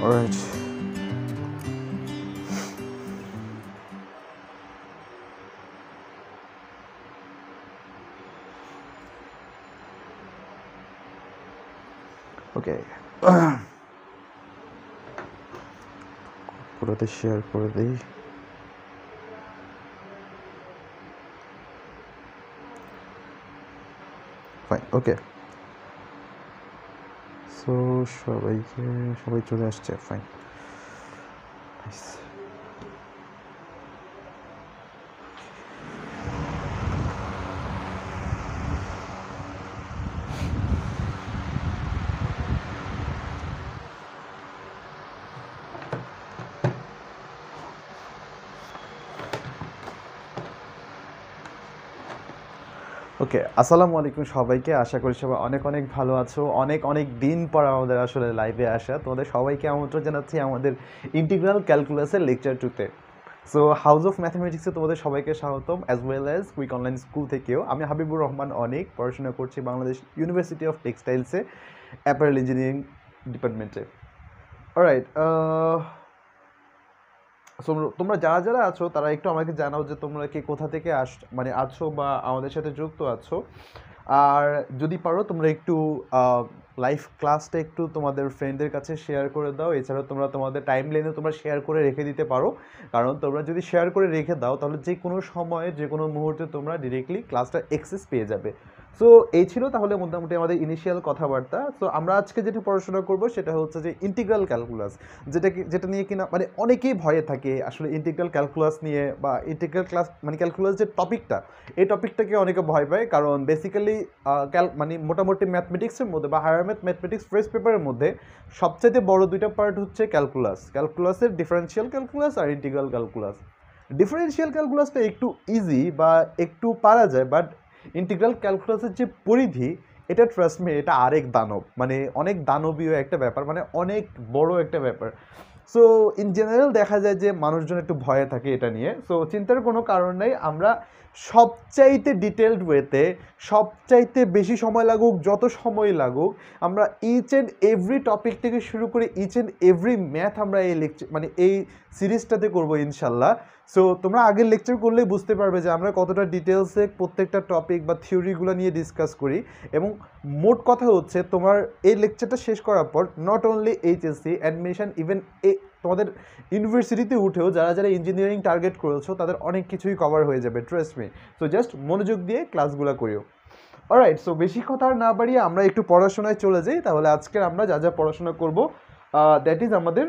Alright. Okay. পুরোটা share করে দিই। ফাইন, ওকে। সো সবাই চলে আসছে, ফাইন। নাইস। ওকে, আসসালামু আলাইকুম সবাইকে। আশা করি সবাই অনেক অনেক ভালো আছো। অনেক অনেক দিন পর আমাদের আসলে লাইভে আসা। তোমাদের সবাইকে আমন্ত্রণ জানাচ্ছি আমাদের ইন্টিগ্রাল ক্যালকুলাসের লেকচার 2-তে। সো হাউস অফ ম্যাথামেটিক্সে তোমাদের সবাইকে স্বাগতম, as well as Quick Online School থেকেও। আমি হাবিবুর রহমান অনেক, পড়াশোনা করছি বাংলাদেশ ইউনিভার্সিটি অফ টেক্সটাইলসে, অ্যাপারেল ইঞ্জিনিয়ারিং ডিপার্টমেন্টে। অলরাইট, তোমরা যারা যারা আছো তারা একটু আমাকে জানাও যে তোমরা কে কোথা থেকে মানে আছো বা আমাদের সাথে যুক্ত আছো। আর যদি পারো তোমরা একটু লাইভ ক্লাসটা একটু তোমাদের ফ্রেন্ডদের কাছে শেয়ার করে দাও। এছাড়াও তোমরা তোমাদের টাইম লাইনে তোমরা শেয়ার করে রেখে দিতে পারো, কারণ তোমরা যদি শেয়ার করে রেখে দাও তাহলে যে কোনো সময়ে যে কোনো মুহূর্তে তোমরা ডিরেক্টলি ক্লাসটা অ্যাক্সেস পেয়ে যাবে। সো এই ছিল তাহলে মোটামুটি আমাদের ইনিশিয়াল কথাবার্তা। সো আমরা আজকে যেটা পড়াশোনা করব সেটা হচ্ছে যে ইন্টিগ্রাল ক্যালকুলাস, যেটা নিয়ে কিনা মানে অনেকেই ভয়ে থাকে আসলে ইন্টিগ্রাল ক্যালকুলাস নিয়ে, বা ইন্টিগ্রাল ক্লাস মানে ক্যালকুলাস যে টপিকটা, এই টপিকটাকে অনেকে ভয় পায়। কারণ বেসিক্যালি মানে মোটামুটি ম্যাথমেটিক্সের মধ্যে বা হায়ার ম্যাথমেটিক্স ফার্স্ট পেপারের মধ্যে সবচাইতে বড় দুইটা পার্ট হচ্ছে ক্যালকুলাসের ডিফারেন্সিয়াল ক্যালকুলাস আর ইন্টিগ্রাল ক্যালকুলাস। ডিফারেন্সিয়াল ক্যালকুলাসটা একটু ইজি বা একটু পারা যায়, বাট ইন্টিগ্রাল ক্যালকুলাসের যে পরিধি, এটা ট্রাস্ট মি, এটা আরেক দানব, মানে অনেক দানবীয় একটা ব্যাপার, মানে অনেক বড় একটা ব্যাপার। সো ইন জেনারেল দেখা যায় যে মানুষজন একটু ভয়ে থাকে এটা নিয়ে। সো চিন্তার কোনো কারণ নেই, আমরা সবচাইতে ডিটেলড ওয়েতে, সবচাইতে বেশি সময় লাগুক, যত সময় লাগুক, আমরা ইচ অ্যান্ড এভরি টপিক থেকে শুরু করে ইচ অ্যান্ড এভরি ম্যাথ আমরা এই লেকচার মানে এই সিরিজটাতে করবো ইনশাল্লাহ। সো তোমরা আগের লেকচার করলেই বুঝতে পারবে যে আমরা কতটা ডিটেলসে প্রত্যেকটা টপিক বা থিওরিগুলো নিয়ে ডিসকাস করি। এবং মোট কথা হচ্ছে তোমার এই লেকচারটা শেষ করার পর not only HSC admission, even তোমাদের ইউনিভার্সিটিতে উঠেও যারা যারা ইঞ্জিনিয়ারিং টার্গেট করেছো তাদের অনেক কিছুই কভার হয়ে যাবে, ট্রাস্ট মি। সো জাস্ট মনোযোগ দিয়ে ক্লাসগুলো করিও। অলরাইট, সো বেশি কথা না বাড়িয়ে আমরা একটু পড়াশোনায় চলে যাই। তাহলে আজকের আমরা যা যা পড়াশোনা করব, দ্যাট ইজ আমাদের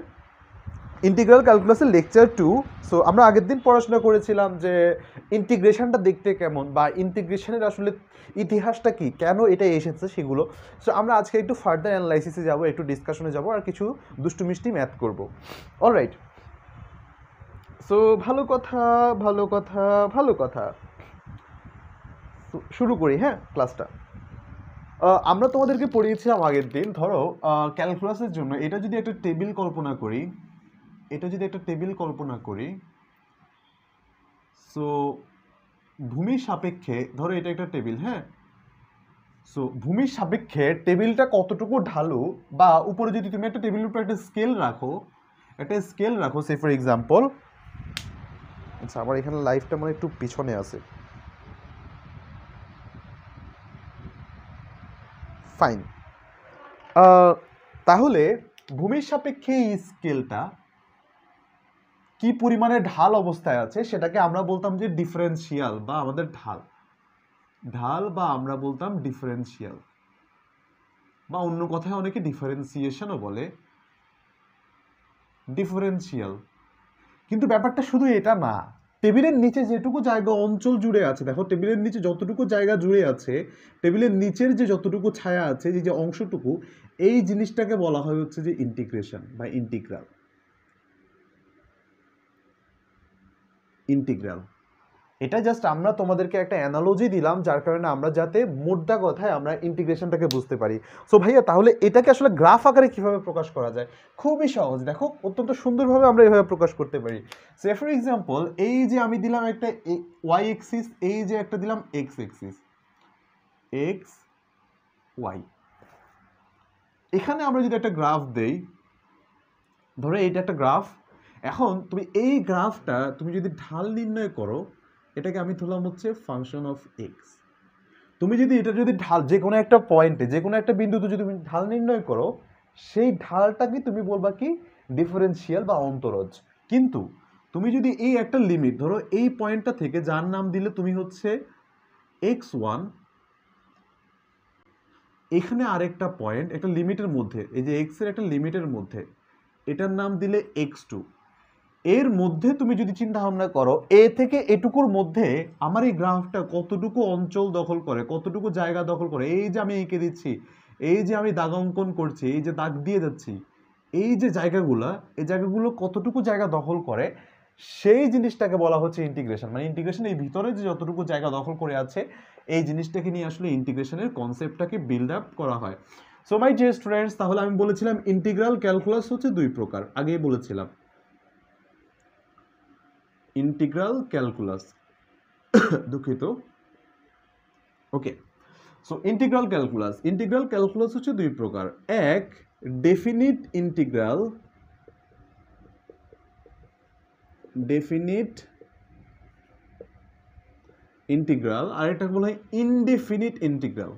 ইন্টিগ্রাল ক্যালকুলাসের লেকচার 2। সো আমরা আগের দিন পড়াশোনা করেছিলাম যে ইন্টিগ্রেশনটা দেখতে কেমন, বা ইন্টিগ্রেশনের আসলে ইতিহাসটা কি, কেন এটা এসেছে সেগুলো। সো আমরা আজকে একটু ফার্দার অ্যানালাইসিসে যাব, একটু ডিসকাশনে যাব, আর কিছু দুষ্টু মিষ্টি ম্যাথ করব। অলরাইট, সো ভালো কথা ভালো কথা ভালো কথা, শুরু করি হ্যাঁ ক্লাসটা। আমরা তোমাদেরকে পড়িয়েছিলাম আগের দিন, ধরো ক্যালকুলাসের জন্য এটা যদি একটা টেবিল কল্পনা করি, সো ভূমির সাপেক্ষে ধরো এটা একটা টেবিল, হ্যাঁ। সো ভূমির সাপেক্ষে টেবিলটা কতটুকু ঢালু, বা উপরে যদি তুমি একটা টেবিলের উপর একটা স্কেল রাখো সে ফর এক্সাম্পল। আচ্ছা, আমার এখানে লাইফটা মানে একটু পিছনে আছে, ফাইন। তাহলে ভূমির সাপেক্ষে এই স্কেলটা কি পরিমাণে ঢাল অবস্থায় আছে সেটাকে আমরা বলতাম যে ডিফারেন্সিয়াল, বা আমাদের ঢাল বা আমরা বলতাম ডিফারেন্সিয়াল, বা অন্য কথায় অনেকে ডিফারেন্সিয়েশনও বলে, ডিফারেন্সিয়াল। কিন্তু ব্যাপারটা শুধু এটা না, টেবিলের নিচে যেটুকু জায়গা অঞ্চল জুড়ে আছে, দেখো টেবিলের নিচে যতটুকু জায়গা জুড়ে আছে, টেবিলের নিচের যে যতটুকু ছায়া আছে, যে অংশটুকু, এই জিনিসটাকে বলা হয় হচ্ছে যে ইন্টিগ্রেশন বা ইন্টিগ্রাল। এটা জাস্ট আমরা তোমাদেরকে একটা অ্যানালজি দিলাম, যার কারণে আমরা যাতে মোদ্দা কথায় আমরা ইন্টিগ্রেশনটাকে বুঝতে পারি। সো ভাইয়া, তাহলে এটাকে আসলে গ্রাফ আকারে কিভাবে প্রকাশ করা যায়? খুবই সহজ, দেখো অত্যন্ত সুন্দরভাবে আমরা এভাবে প্রকাশ করতে পারি। সে ফর এক্সাম্পল, এই যে আমি দিলাম একটা ওয়াই এক্সিস, এই যে একটা দিলাম এক্স এক্সিস, এক্স ওয়াই। এখানে আমরা যদি একটা গ্রাফ দেই, ধরো এইটা একটা গ্রাফ। এখন তুমি এই গ্রাফটা তুমি যদি ঢাল নির্ণয় করো, এটাকে আমি ধরলাম হচ্ছে ফাংশন অফ এক্স। তুমি যদি এটা যদি ঢাল যে কোনো একটা পয়েন্টে যে কোনো একটা বিন্দুতে যদি তুমি ঢাল নির্ণয় করো, সেই ঢালটাকে তুমি বলবা কি ডিফারেন্সিয়াল বা অন্তরজ। কিন্তু তুমি যদি এই একটা লিমিট ধরো এই পয়েন্টটা থেকে যার নাম দিলে তুমি হচ্ছে x1, এখানে আরেকটা পয়েন্ট একটা লিমিটের মধ্যে, এই যে এক্স এর একটা লিমিটের মধ্যে এটার নাম দিলে x2, এর মধ্যে তুমি যদি চিন্তা ভাবনা করো এ থেকে এটুকুর মধ্যে আমার এই গ্রাফটা কতটুকু অঞ্চল দখল করে, কতটুকু জায়গা দখল করে, এই যে আমি এঁকে দিচ্ছি, এই যে আমি দাগ অঙ্কন করছি, এই যে দাগ দিয়ে যাচ্ছি, এই যে জায়গাগুলো, এই জায়গাগুলো কতটুকু জায়গা দখল করে, সেই জিনিসটাকে বলা হচ্ছে ইন্টিগ্রেশন। মানে ইন্টিগ্রেশন এই ভিতরে যে যতটুকু জায়গা দখল করে আছে এই জিনিসটাকে নিয়ে আসলে ইন্টিগ্রেশনের কনসেপ্টটাকে বিল্ড আপ করা হয়। সো মাই ডিয়ার স্টুডেন্টস, তাহলে আমি বলেছিলাম ইন্টিগ্রাল ক্যালকুলাস হচ্ছে দুই প্রকার, আগেই বলেছিলাম। ইন্টিগ্রাল ক্যালকুলাস, দুঃখিত, ওকে। সো ইন্টিগ্রাল ক্যালকুলাস হচ্ছে দুই প্রকার, এক ডেফিনিট ইন্টিগ্রাল আর এটা বলা হয় ইনডেফিনিট ইন্টিগ্রাল।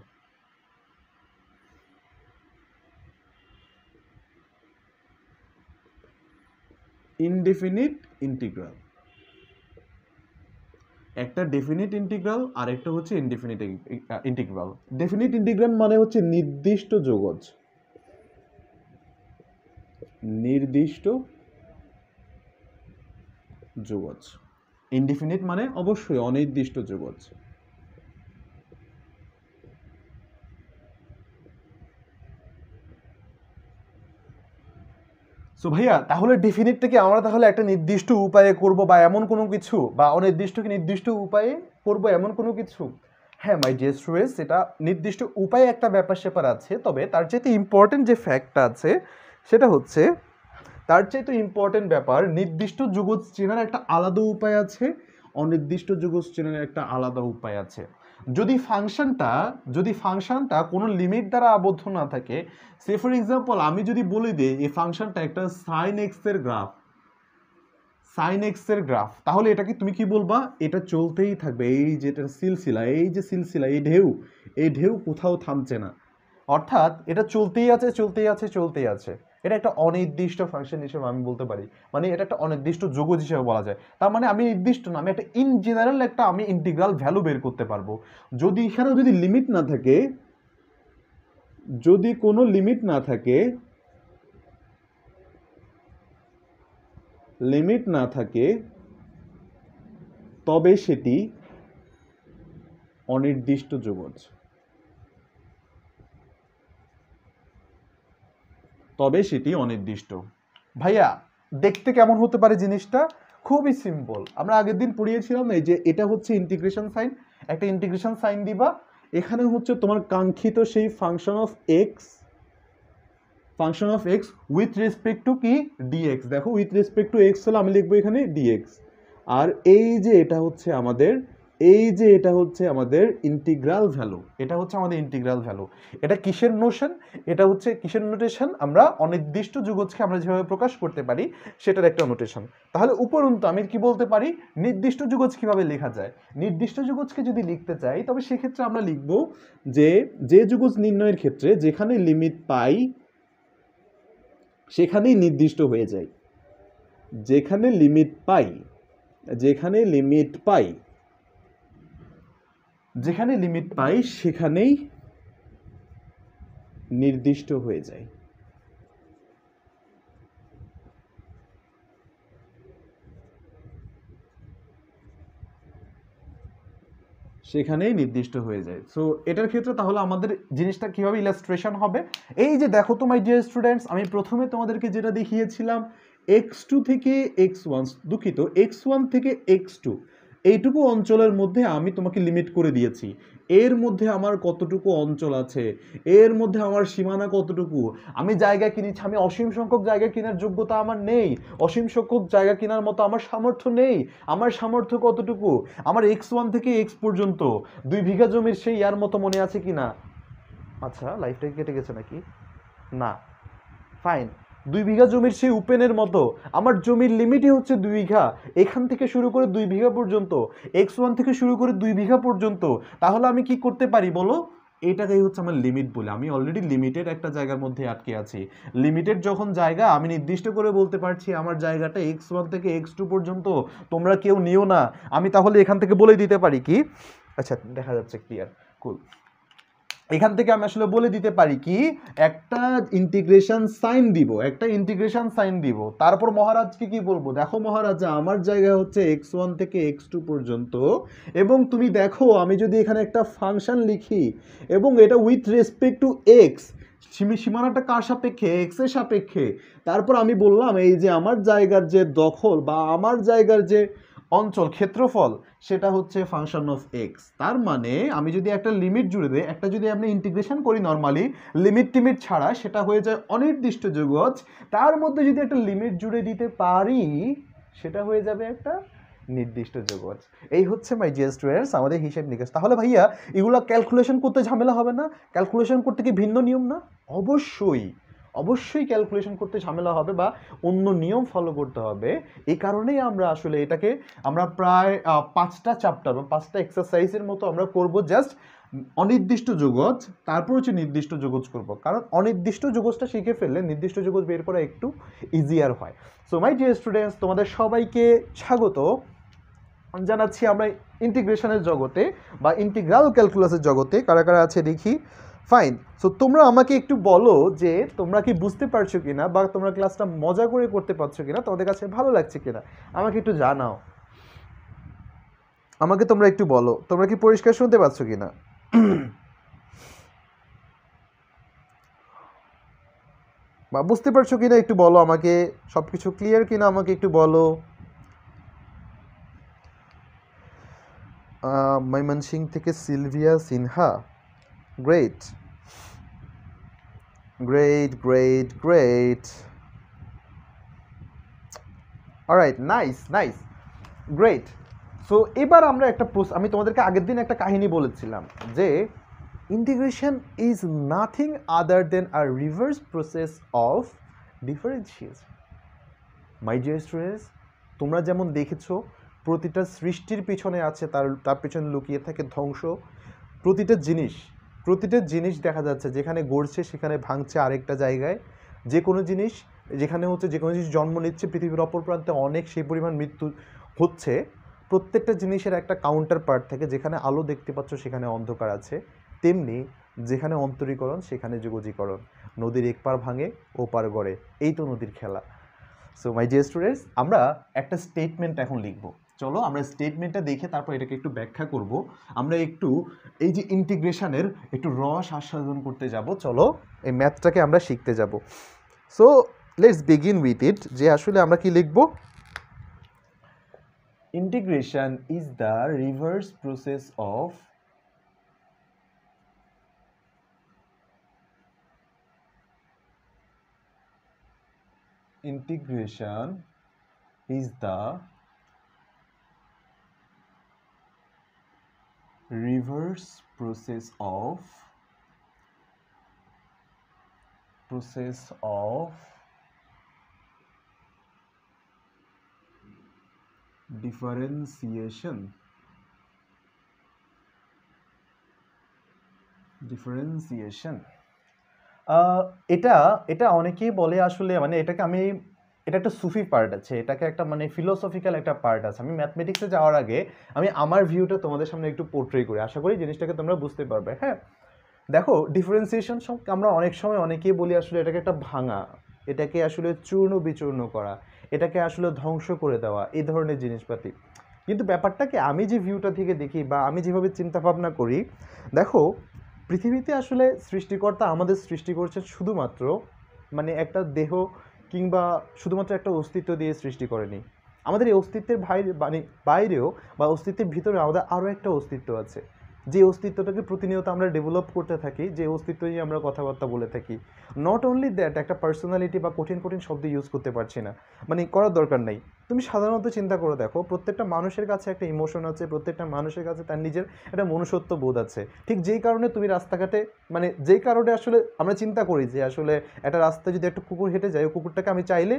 একটা ডেফিনিট ইন্টিগ্রাল আর একটা হচ্ছে ইনডেফিনিট ইন্টিগ্রাল। ডেফিনিট ইন্টিগ্রাল মানে হচ্ছে নির্দিষ্ট যোগজ। ইনডেফিনিট মানে অবশ্যই অনির্দিষ্ট যোগজ। সো ভাইয়া, তাহলে ডেফিনিটটাকে আমরা তাহলে একটা নির্দিষ্ট উপায়ে করব বা এমন কোনো কিছু, বা অনির্দিষ্টকে নির্দিষ্ট উপায়ে করব এমন কোনো কিছু? হ্যাঁ মাই ডিয়ার স্টুডেন্টস, এটা নির্দিষ্ট উপায়ে একটা ব্যাপার স্যাপার আছে, তবে তার চাইতে ইম্পর্টেন্ট যে ফ্যাক্টটা আছে সেটা হচ্ছে, তার চাইতে ইম্পর্টেন্ট ব্যাপার নির্দিষ্ট যোগজ চেনার একটা আলাদা উপায় আছে, অনির্দিষ্ট যোগজ চেনার একটা আলাদা উপায় আছে। যদি ফাংশনটা কোনো লিমিট দ্বারা আবদ্ধ না থাকে, সে ফর এক্সাম্পল আমি যদি বলে দিই এই ফাংশনটা একটা সাইন এক্স এর গ্রাফ, তাহলে এটাকে তুমি কি বলবা? এটা চলতেই থাকবে, এই যে এটা সিলসিলা, এই ঢেউ কোথাও থামছে না, অর্থাৎ এটা চলতেই আছে। এটা একটা অনির্দিষ্ট ফাংশন হিসেবে আমি বলতে পারি, মানে এটা একটা অনির্দিষ্ট যোগজ হিসেবে বলা যায়। তার মানে আমি নির্দিষ্ট না, আমি একটা ইন জেনারেল একটা আমি ইন্টিগ্রাল ভ্যালু বের করতে পারবো। যদি এখানে যদি লিমিট না থাকে, যদি কোনো লিমিট না থাকে তবে সেটি অনির্দিষ্ট যোগজ। ভাইয়া, দেখতে কেমন হতে পারে জিনিসটা? খুবই সিম্পল। আমরা আগের দিন পড়িয়েছিলাম এই যে এটা হচ্ছে ইন্টিগ্রেশন সাইন, একটা ইন্টিগ্রেশন সাইন দিবা, এখানে হচ্ছে তোমার কাঙ্ক্ষিত সেই function of x with respect two কি ডিএক্স। দেখো উইথ রেসপেক্ট টু এক্স হলে আমি লিখবো এখানে ডিএক্স, আর এই যে এটা হচ্ছে আমাদের ইন্টিগ্রাল ভ্যালু, এটা কিসের নোশন? এটা হচ্ছে কিসের নোটেশন? আমরা অনির্দিষ্ট যোগজকে আমরা যেভাবে প্রকাশ করতে পারি সেটার একটা নোটেশন। তাহলে উপরন্তু আমি কি বলতে পারি, নির্দিষ্ট যোগজ কিভাবে লেখা যায়? নির্দিষ্ট যোগজকে যদি লিখতে চাই তবে সেক্ষেত্রে আমরা লিখব যে যোগজ নির্ণয়ের ক্ষেত্রে যেখানে লিমিট পাই সেখানেই নির্দিষ্ট হয়ে যায়, যেখানে লিমিট পাই সেখানেই নির্দিষ্ট হয়ে যায়। সো এটার ক্ষেত্রে তাহলে আমাদের জিনিসটা কিভাবে ইলাস্ট্রেশন হবে? এই যে দেখো তো মাই ডিয়ার স্টুডেন্টস, আমি প্রথমে তোমাদেরকে যেটা দেখিয়েছিলাম x2 থেকে x1, দুঃখিত x1 থেকে x2, এইটুকু অঞ্চলের মধ্যে আমি তোমাকে লিমিট করে দিয়েছি। এর মধ্যে আমার কতটুকু অঞ্চল আছে, এর মধ্যে আমার সীমানা কতটুকু, আমি জায়গা কিনেছি, আমি অসীম সংখ্যক জায়গা কেনার যোগ্যতা আমার নেই, অসীম সংখ্যক জায়গা কেনার মতো আমার সামর্থ্য নেই। আমার সামর্থ্য কতটুকু? আমার x1 থেকে x পর্যন্ত 2 বিঘা জমির সেই ইয়ার মতো মনে আছে কি না? আচ্ছা, লাইফটা কেটে গেছে নাকি? না, ফাইন। 2 বিঘা জমির সেই ওপেনের মতো আমার জমির লিমিটই হচ্ছে 2 বিঘা, এখান থেকে শুরু করে 2 বিঘা পর্যন্ত, x1 থেকে শুরু করে 2 বিঘা পর্যন্ত। তাহলে আমি কি করতে পারি বলো? এটাকেই হচ্ছে আমার লিমিট বলে, আমি অলরেডি লিমিটেড একটা জায়গার মধ্যে আটকে আছি। লিমিটেড যখন জায়গা, আমি নির্দিষ্ট করে বলতে পারছি আমার জায়গাটা x1 থেকে x2 পর্যন্ত, তোমরা কেউ নিও না। আমি তাহলে এখান থেকে বলে দিতে পারি কি, আচ্ছা দেখা যাচ্ছে ক্লিয়ার, কুল। এখান থেকে আমি আসলে বলে দিতে পারি কি, একটা ইন্টিগ্রেশন সাইন দিব, একটা ইন্টিগ্রেশন সাইন দিব, তারপর মহারাজকে কি বলবো, দেখো মহারাজা আমার জায়গা হচ্ছে x1 থেকে x2 পর্যন্ত, এবং তুমি দেখো আমি যদি এখানে একটা ফাংশন লিখি এবং এটা উইথ রেসপেক্ট টু x, সীমানাটা কার সাপেক্ষে, x এর সাপেক্ষে, তারপর আমি বললাম এই যে আমার জায়গার যে দখল বা আমার জায়গার যে অঞ্চল ক্ষেত্রফল সেটা হচ্ছে ফাংশন অফ এক্স। তার মানে আমি যদি একটা লিমিট জুড়ে দিই, একটা যদি আপনি ইন্টিগ্রেশন করি নর্মালি লিমিট টিমিট ছাড়া, সেটা হয়ে যায় অনির্দিষ্ট যোগজ, তার মধ্যে যদি একটা লিমিট জুড়ে দিতে পারি সেটা হয়ে যাবে একটা নির্দিষ্ট যোগজ। এই হচ্ছে মাই ডিয়ার স্টুডেন্টস আমাদের হিসেব নিকেশ। তাহলে ভাইয়া এগুলো ক্যালকুলেশন করতে ঝামেলা হবে না? ক্যালকুলেশন করতে কি ভিন্ন নিয়ম না? অবশ্যই অবশ্যই ক্যালকুলেশন করতে ঝামেলা হবে বা অন্য নিয়ম ফলো করতে হবে। এই কারণেই আমরা আসলে এটাকে আমরা প্রায় 5টা চ্যাপ্টার বা 5টা এক্সারসাইজের মতো আমরা করব, জাস্ট অনির্দিষ্ট যোগজ, তারপর হচ্ছে নির্দিষ্ট যোগজ করব, কারণ অনির্দিষ্ট যোগজটা শিখে ফেললে নির্দিষ্ট যোগজ বের করা একটু ইজিয়ার হয়। সো মাই ডিয়ার স্টুডেন্টস তোমাদের সবাইকে স্বাগত জানাচ্ছি আমরা ইন্টিগ্রেশনের জগতে বা ইন্টিগ্রাল ক্যালকুলাসের জগতে। কারা কারা আছে দেখি, ফাইন। সো তোমরা আমাকে একটু বলো যে তোমরা কি বুঝতে পারছো কিনা, বা তোমরা ক্লাসটা মজা করে করতে পারছো কিনা, তোমাদের কাছে ভালো লাগছে কিনা আমাকে একটু জানাও। আমাকে তোমরা একটু বলো তোমরা কি পরিষ্কার শুনতে পাচ্ছ কিনা। বা বুঝতে পারছো কিনা একটু বলো আমাকে, সব কিছু ক্লিয়ার কিনা আমাকে একটু বলো। ময়মনসিং থেকে Sylvia Sinha, great great great great, alright, nice nice, great. So এবার আমরা একটা আমি তোমাদেরকে আগের দিন একটা কাহিনী বলেছিলাম যে integration is nothing other than a reverse process of differentiation. My dear students তোমরা যেমন দেখেছো প্রতিটা সৃষ্টির পিছনে আছে তার পিছনে লুকিয়ে থাকে ধ্বংস। প্রতিটা জিনিস দেখা যাচ্ছে যেখানে গড়ছে সেখানে ভাঙছে আরেকটা জায়গায়। যে কোনো জিনিস জন্ম নিচ্ছে পৃথিবীর অপর প্রান্তে অনেক সেই পরিমাণ মৃত্যু হচ্ছে। প্রত্যেকটা জিনিসের একটা কাউন্টার পার্ট থাকে, যেখানে আলো দেখতে পাচ্ছ সেখানে অন্ধকার আছে, তেমনি যেখানে অন্তরীকরণ সেখানে যোগজীকরণ। নদীর এক পার ভাঙে ও পার গড়ে, এই তো নদীর খেলা। সো মাই ডিয়ার স্টুডেন্টস আমরা একটা স্টেটমেন্ট এখন লিখব। চলো আমরা স্টেটমেন্টটা দেখে তারপর এটাকে একটু ব্যাখ্যা করব। আমরা একটু এই যে ইন্টিগ্রেশনের একটু রস আস্বাদন করতে যাব। চলো এই ম্যাথটাকে আমরা শিখতে যাব। So let's begin with it, যে আসলে আমরা কি লিখব। Integration is the reverse process of integration is the reverse process of differentiation এটা অনেকেই বলে আসলে মানে এটাকে এটা একটা সুফি পার্ট আছে, এটাকে একটা মানে ফিলোসফিক্যাল একটা পার্ট আছে। আমি ম্যাথমেটিক্সে যাওয়ার আগে আমি আমার ভিউটা তোমাদের সামনে একটু পোর্ট্রে করি, আশা করি জিনিসটাকে তোমরা বুঝতে পারবে। হ্যাঁ দেখো ডিফারেন্সিয়েশন আমরা অনেক সময় অনেকেই বলি আসলে এটাকে একটা ভাঙা, এটাকে আসলে চূর্ণ বিচূর্ণ করা, এটাকে আসলে ধ্বংস করে দেওয়া, এই ধরনের জিনিসপাতি। কিন্তু ব্যাপারটা কি আমি যে ভিউটা থেকে দেখি বা আমি যেভাবে চিন্তা ভাবনা করি, দেখো পৃথিবীতে আসলে সৃষ্টিকর্তা আমাদের সৃষ্টি করছে শুধুমাত্র মানে একটা দেহ কিংবা শুধুমাত্র একটা অস্তিত্ব দিয়ে সৃষ্টি করেনি। আমাদের এই অস্তিত্বের বাইরেও বা অস্তিত্বের ভিতরে আমাদের আরও একটা অস্তিত্ব আছে, যে অস্তিত্বটাকে প্রতিনিয়ত আমরা ডেভেলপ করতে থাকি, যে অস্তিত্ব নিয়ে আমরা কথাবার্তা বলে থাকি। নট অনলি দ্যাট, একটা পার্সোনালিটি বা কঠিন কঠিন শব্দ ইউজ করতে পারছি না, মানে করার দরকার নাই। তুমি সাধারণত চিন্তা করে দেখো, প্রত্যেকটা মানুষের কাছে একটা ইমোশন আছে, প্রত্যেকটা মানুষের কাছে তার নিজের একটা মনুষ্যত্ব বোধ আছে। ঠিক যেই কারণে তুমি রাস্তাঘাটে, মানে যেই কারণে আসলে আমরা চিন্তা করি যে আসলে একটা রাস্তায় যদি একটা কুকুর হেঁটে যায়, ওই কুকুরটাকে আমি চাইলে,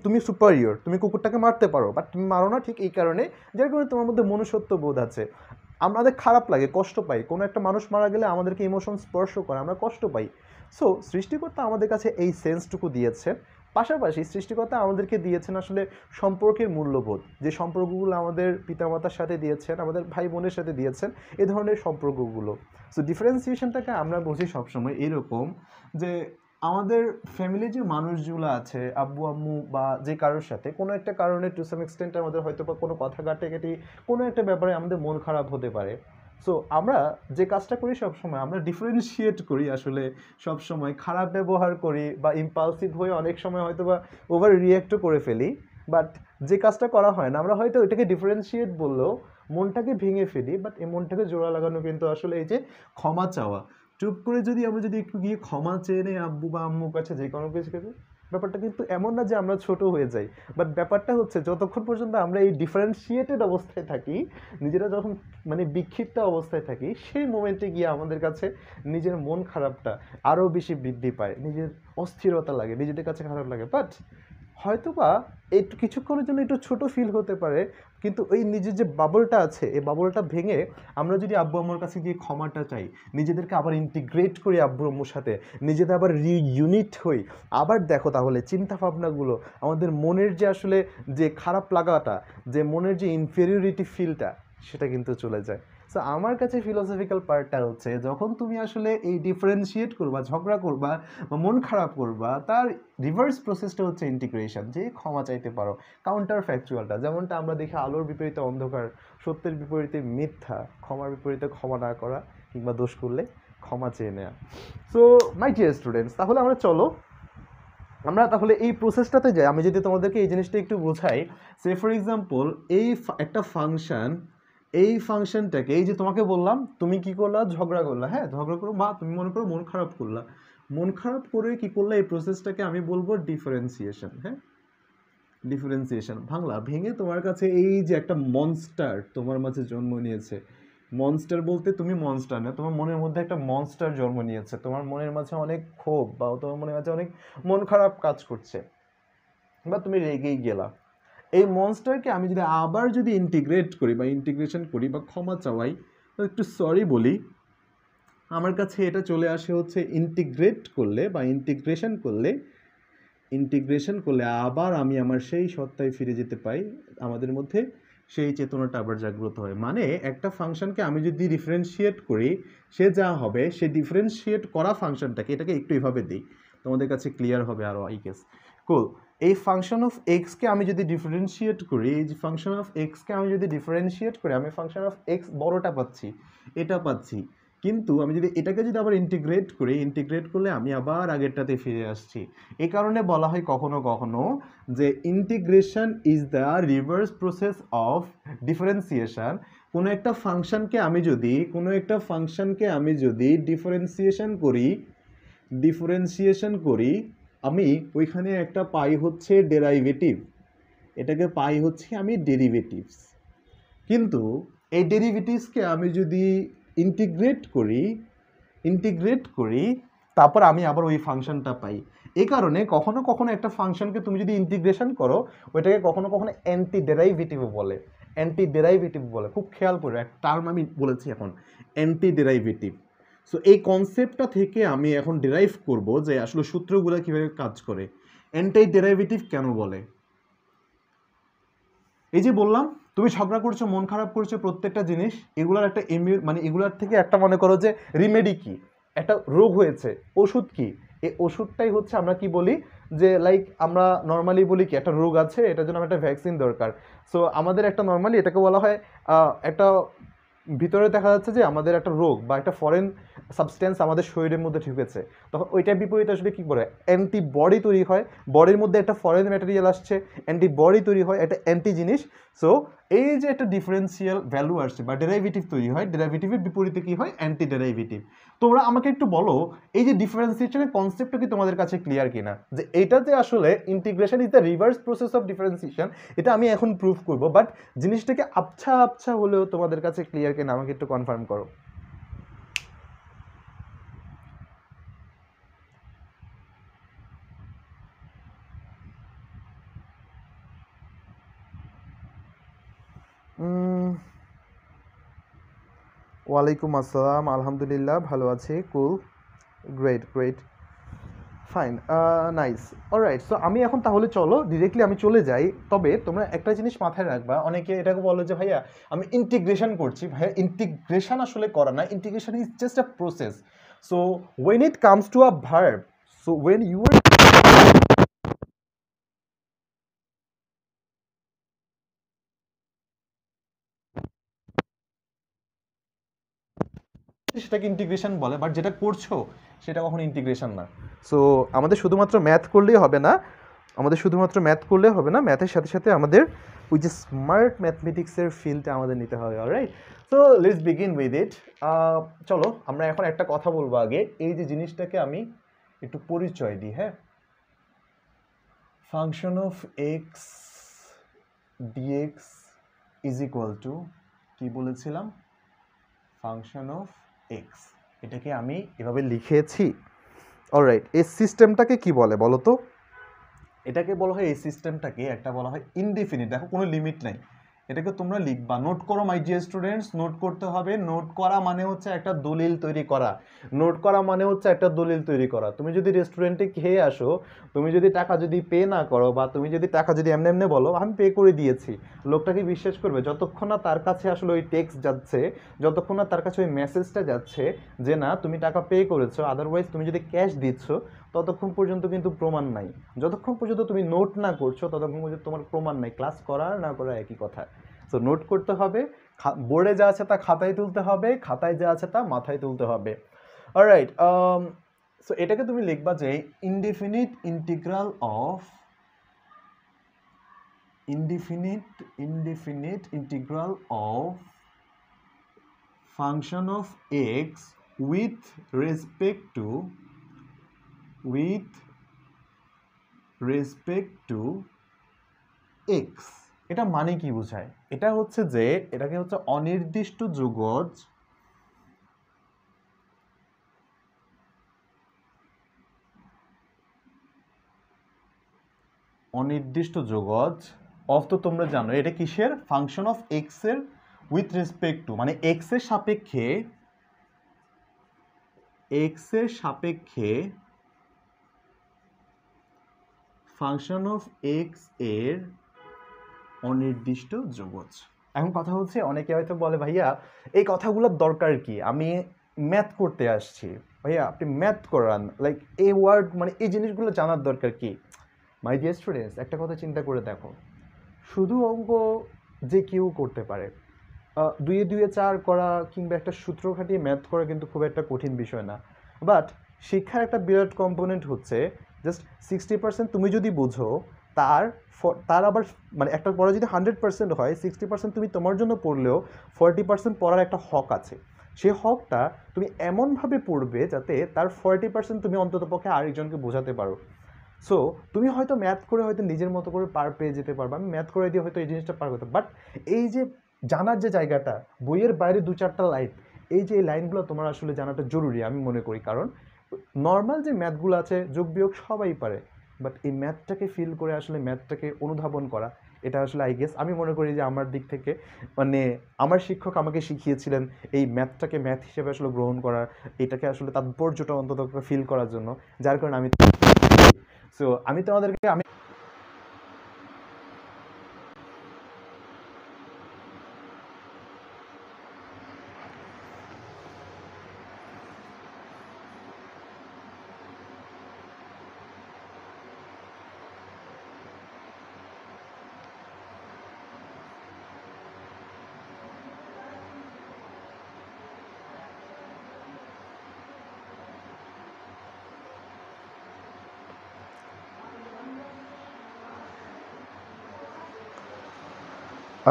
তুমি সুপারিয়র, তুমি কুকুরটাকে মারতে পারো, বাট তুমি মারো না, ঠিক এই কারণে, যার কারণে তোমার মধ্যে মনুষ্যত্ব বোধ আছে। আমাদের খারাপ লাগে, কষ্ট পাই, কোনো একটা মানুষ মারা গেলে আমাদেরকে ইমোশন স্পর্শ করে, আমরা কষ্ট পাই। সো সৃষ্টিকর্তা আমাদের কাছে এই সেন্সটুকু দিয়েছে। পাশাপাশি সৃষ্টিকর্তা আমাদেরকে দিয়েছেন আসলে সম্পর্কের মূল্যবোধ, যে সম্পর্কগুলো আমাদের পিতামাতার সাথে দিয়েছেন, আমাদের ভাই বোনের সাথে দিয়েছেন, এ ধরনের সম্পর্কগুলো। সো ডিফারেন্সিয়েশনটাকে আমরা বুঝি সবসময় এরকম যে আমাদের ফ্যামিলির যে মানুষগুলো আছে, আব্বু আম্মু বা যে কারোর সাথে কোনো একটা কারণে টু সাম এক্সটেন্ট আমাদের হয়তো বা কোনো কথা কাটাকাটি, কোনো একটা ব্যাপারে আমাদের মন খারাপ হতে পারে। সো আমরা যে কাজটা করি সবসময়, আমরা ডিফারেন্সিয়েট করি আসলে, সবসময় খারাপ ব্যবহার করি বা ইম্পালসিভ হয়ে অনেক সময় হয়তো বা ওভার রিয়্যাক্টও করে ফেলি। বাট যে কাজটা করা হয় না, আমরা হয়তো এটাকে ডিফারেন্সিয়েট বললেও মনটাকে ভেঙে ফেলি। বাট এই মনটাকে জোড়া লাগানো কিন্তু আসলে এই যে ক্ষমা চাওয়া, চুপ করে যদি আমরা যদি একটু গিয়ে ক্ষমা চেয়ে নেই আব্বু বা আম্মুর কাছে, যে কোনো কিছু কাছে, ব্যাপারটা কিন্তু এমন না যে আমরা ছোট হয়ে যাই। বাট ব্যাপারটা হচ্ছে যতক্ষণ পর্যন্ত আমরা এই ডিফারেন্সিয়েটেড অবস্থায় থাকি, নিজেরা যখন মানে বিক্ষিপ্ত অবস্থায় থাকি, সেই মোমেন্টে গিয়ে আমাদের কাছে নিজের মন খারাপটা আরও বেশি বৃদ্ধি পায়, নিজের অস্থিরতা লাগে, নিজেদের কাছে খারাপ লাগে। বাট হয়তো বা একটু কিছুক্ষণের জন্য একটু ছোট ফিল হতে পারে, কিন্তু ওই নিজের যে বাবলটা আছে, এই বাবলটা ভেঙে আমরা যদি আব্বু আম্মুর কাছে গিয়ে ক্ষমাটা চাই, নিজেদেরকে আবার ইন্টিগ্রেট করি আব্বু আম্মুর সাথে, নিজেদের আবার রিইউনিট হই, আবার দেখো তাহলে চিন্তা ভাবনাগুলো, আমাদের মনের যে আসলে যে খারাপ লাগাটা, যে মনের যে ইনফেরিয়রিটি ফিলটা, সেটা কিন্তু চলে যায়। সো আমার কাছে ফিলোসফিক্যাল পার্টটা হচ্ছে, যখন তুমি আসলে এই ডিফারেন্সিয়েট করবা, ঝগড়া করবা বা মন খারাপ করবা, তার রিভার্স প্রসেসটা হচ্ছে ইন্টিগ্রেশন, যে ক্ষমা চাইতে পারো। কাউন্টার ফ্যাকচুয়ালটা যেমনটা আমরা দেখি, আলোর বিপরীতে অন্ধকার, সত্যের বিপরীতে মিথ্যা, ক্ষমার বিপরীতে ক্ষমা না করা, কিংবা দোষ করলে ক্ষমা চেয়ে নেওয়া। সো মাই ডিয়ার স্টুডেন্টস, তাহলে আমরা তাহলে এই প্রসেসটাতে যাই। আমি যদি তোমাদেরকে এই জিনিসটা একটু বোঝাই, সে ফর এক্সাম্পল, একটা ফাংশন, এই ফাংশনটাকে, এই যে তোমাকে বললাম, তুমি কি করলা, ঝগড়া করলা, হ্যাঁ ঝগড়া করো, বা তুমি মনে করো মন খারাপ করলা, মন খারাপ করে কি করলা, এই প্রসেসটাকে আমি বলবো ডিফারেন্সিয়েশন। হ্যাঁ, ডিফারেন্সিয়েশন ভাঙলা, ভেঙে তোমার কাছে এই যে একটা মনস্টার তোমার মাঝে জন্ম নিয়েছে। মনস্টার বলতে তুমি মনস্টার না, তোমার মনের মধ্যে একটা মনস্টার জন্ম নিয়েছে, তোমার মনের মাঝে অনেক ক্ষোভ বা তোমার মনের মাঝে অনেক মন খারাপ কাজ করছে, বা তুমি রেগেই গেলা। এই মনস্টারকে আমি যদি আবার যদি ইন্টিগ্রেট করি বা ইন্টিগ্রেশন করি বা ক্ষমা চাওয়াই, একটু সরি বলি, আমার কাছে এটা চলে আসে হচ্ছে ইন্টিগ্রেট করলে বা ইন্টিগ্রেশন করলে আবার আমি আমার সেই সত্তায় ফিরে যেতে পাই, আমাদের মধ্যে সেই চেতনাটা আবার জাগ্রত হয়। মানে একটা ফাংশনকে আমি যদি ডিফারেন্সিয়েট করি, সে যা হবে, সে ডিফারেন্সিয়েট করা ফাংশনটাকে, এটাকে একটু এভাবে দিই, তোমাদের কাছে ক্লিয়ার হবে আরও, আই গেস। কুল। এই ফাংশন অফ এক্সকে আমি যদি ডিফারেন্সিয়েট করি, এই যে ফাংশন অফ এক্সকে আমি যদি ডিফারেন্সিয়েট করি, আমি ফাংশন অফ এক্স বড়টা পাচ্ছি, এটা পাচ্ছি। কিন্তু আমি যদি এটাকে যদি আবার ইন্টিগ্রেট করি, ইন্টিগ্রেট করলে আমি আবার আগেরটাতে ফিরে আসছি। এই কারণে বলা হয় কখনো কখনো যে integration is the reverse process of differentiation. কোনো একটা ফাংশনকে আমি যদি ডিফারেন্সিয়েশন করি, আমি ওইখানে একটা পাই হচ্ছে ডেরাইভেটিভ, এটাকে পাই হচ্ছে আমি ডেরিভেটিভস। কিন্তু এই ডেরিভেটিভসকে আমি যদি ইন্টিগ্রেট করি, তারপর আমি আবার ওই ফাংশনটা পাই। এই কারণে কখনো কখনো একটা ফাংশনকে তুমি যদি ইন্টিগ্রেশন করো, ওইটাকে কখনো কখনো অ্যান্টি ডেরাইভেটিভ বলে। খুব খেয়াল করে, একটা টার্ম আমি বলেছি এখন, অ্যান্টি ডেরাইভেটিভ। সো এই কনসেপ্টটা থেকে আমি এখন ডেরাইভ করব যে আসলে সূত্রগুলো কীভাবে কাজ করে, অ্যান্টি ডেরাইভেটিভ কেন বলে। এই যে বললাম, তুমি ঝগড়া করছো, মন খারাপ করছো, প্রত্যেকটা জিনিস এগুলার একটা এগুলার থেকে একটা মনে করো যে রিমেডি কি, একটা রোগ হয়েছে, ওষুধ কি, এই ওষুধটাই হচ্ছে আমরা কি বলি যে লাইক আমরা নর্মালি বলি কি একটা রোগ আছে, এটার জন্য একটা ভ্যাকসিন দরকার। সো আমাদের একটা নর্মালি এটাকে বলা হয় একটা ভিতরে দেখা যাচ্ছে যে আমাদের একটা রোগ বা একটা ফরেন সাবস্টেন্স আমাদের শরীরের মধ্যে ঢুকেছে, তখন ওইটার বিপরীতে আসলে কী করে অ্যান্টিবডি তৈরি হয়, বডির মধ্যে একটা ফরেন ম্যাটেরিয়াল আসছে, অ্যান্টিবডি তৈরি হয়, একটা অ্যান্টি জিনিস। সো এই যে একটা ডিফারেন্সিয়াল ভ্যালু আসছে বা ডেরাইভেটিভ তৈরি হয়, ডেরাইভেটিভের বিপরীতে কী হয়, অ্যান্টি ডেরাইভেটিভ। তোমরা আমাকে একটু বলো এই যে ডিফারেন্সিয়েশনের কনসেপ্টটা কি তোমাদের কাছে ক্লিয়ার কিনা, যে এটাতে আসলে integration is the reverse process of differentiation. এটা আমি এখন প্রুফ করব, বাট জিনিসটাকে আবছা আবছা হলেও তোমাদের কাছে ক্লিয়ার কিনা আমাকে একটু কনফার্ম করো। ওয়ালাইকুম আসসালাম, আলহামদুলিল্লাহ ভালো আছি, cool, great great, fine, nice, alright. So আমি এখন তাহলে চলো ডিরেক্টলি আমি চলে যাই। তবে তোমরা একটা জিনিস মাথায় রাখবা, অনেকে এটাকে বলো যে ভাইয়া আমি ইন্টিগ্রেশন করছি। ভাইয়া ইন্টিগ্রেশন আসলে করা না, integration is just a process. So when it comes to a verb, so when you are সেটাকে ইন্টিগ্রেশন বলে, বাট যেটা করছো সেটা কখনো ইন্টিগ্রেশন না। সো আমাদের শুধুমাত্র ম্যাথ করলেই হবে না, ম্যাথের সাথে সাথে আমাদের ওই যে স্মার্ট ম্যাথমেটিক্সের ফিল্ডটা আমাদের নিতে হবে। Alright, so let's begin with ইট। চলো আমরা এখন একটা কথা বলবো আগে, এই যে জিনিসটাকে আমি একটু পরিচয় দিই। হ্যাঁ, function of x dx is equal to, কি বলেছিলাম, ফাংশন অফ এক্স, এটাকে আমি এভাবে লিখেছি। অলরাইট, এই সিস্টেমটাকে কি বলে বলো তো? এটাকে বলা হয়, এই সিস্টেমটাকে একটা বলা হয় ইনডিফিনিট। দেখো কোনো লিমিট নাই, এটাকে তোমরা লিখবা, নোট করো মাই ডিয়ার স্টুডেন্টস, নোট করতে হবে। নোট করা মানে হচ্ছে একটা দলিল তৈরি করা, নোট করা মানে হচ্ছে একটা দলিল তৈরি করা। তুমি যদি রেস্টুরেন্টে খেয়ে আসো, তুমি যদি টাকা যদি পে না করো, বা তুমি যদি টাকা যদি এমনি এমনি বলো আমি পে করে দিয়েছি, লোকটাকে বিশ্বাস করবে যতক্ষণ না তার কাছে আসলে ওই টেক্সট যাচ্ছে, যতক্ষণ না তার কাছে ওই মেসেজটা যাচ্ছে যে না তুমি টাকা পে করেছো। আদারওয়াইজ তুমি যদি ক্যাশ দিচ্ছ ততক্ষণ পর্যন্ত কিন্তু প্রমাণ নাই। যতক্ষণ পর্যন্ত তুমি নোট না করছো ততক্ষণ পর্যন্ত তোমার প্রমাণ নাই। ক্লাস করা না করা একই কথা। সো নোট করতে হবে, বোর্ডে যা আছে তা খাতায় তুলতে হবে, খাতায় যা আছে তা মাথায় তুলতে হবে। অলরাইট, সো এটাকে তুমি লিখবা যে indefinite integral of indefinite integral of function of x with respect to x. এটা মানে কি বোঝায়? এটা হচ্ছে যে এটাকে হচ্ছে অনির্দিষ্ট যোগজ অফ, তো তোমরা জানো এটা কিসের, ফাংশন অফ এক্স এর উইথ রেসপেক্ট টু, মানে এক্স এর সাপেক্ষে ফাংশন অফ এক্স এর অনির্দিষ্ট যোগজ। এখন কথা হচ্ছে অনেকে হয়তো বলে ভাইয়া এই কথাগুলোর দরকার কি, আমি ম্যাথ করতে আসছি, ভাইয়া আপনি ম্যাথ করান, লাইক এই ওয়ার্ড মানে এই জিনিসগুলো জানার দরকার কি? মাই ডিয়ার স্টুডেন্টস, একটা কথা চিন্তা করে দেখো, শুধু অঙ্ক যে কেউ করতে পারে, দুইয়ে দুইয়ে চার করা কিংবা একটা সূত্র খাটিয়ে ম্যাথ করা কিন্তু খুব একটা কঠিন বিষয় না। বাট শিক্ষার একটা বিরাট কম্পোনেন্ট হচ্ছে জাস্ট 60% তুমি যদি বুঝো, তার তার আবার মানে একটা পড়া যদি 100% হয়, 60% তুমি তোমার জন্য পড়লেও 40% পড়ার একটা হক আছে। সেই হকটা তুমি এমনভাবে পড়বে যাতে তার 40% তুমি অন্তত পক্ষে আরেকজনকে বোঝাতে পারো। সো তুমি হয়তো ম্যাথ করে হয়তো নিজের মতো করে পার পেয়ে যেতে পারবে, আমি ম্যাথ করে দিয়ে হয়তো এই জিনিসটা পার করতে, বাট এই যে জানার যে জায়গাটা, বইয়ের বাইরে দু চারটা লাইন, এই যে এই লাইনগুলো তোমার আসলে জানাটা জরুরি আমি মনে করি। কারণ নর্মাল যে ম্যাথগুলো আছে যোগ বিয়োগ সবাই পারে, বাট এই ম্যাথটাকে ফিল করে আসলে ম্যাথটাকে অনুধাবন করা, এটা আসলে আই গেস আমি মনে করি যে আমার দিক থেকে মানে আমার শিক্ষক আমাকে শিখিয়েছিলেন এই ম্যাথটাকে ম্যাথ হিসেবে আসলে গ্রহণ করার, এটাকে আসলে তাৎপর্যটা অন্তত ফিল করার জন্য, যার কারণে আমি সো আমি তোমাদেরকে আমি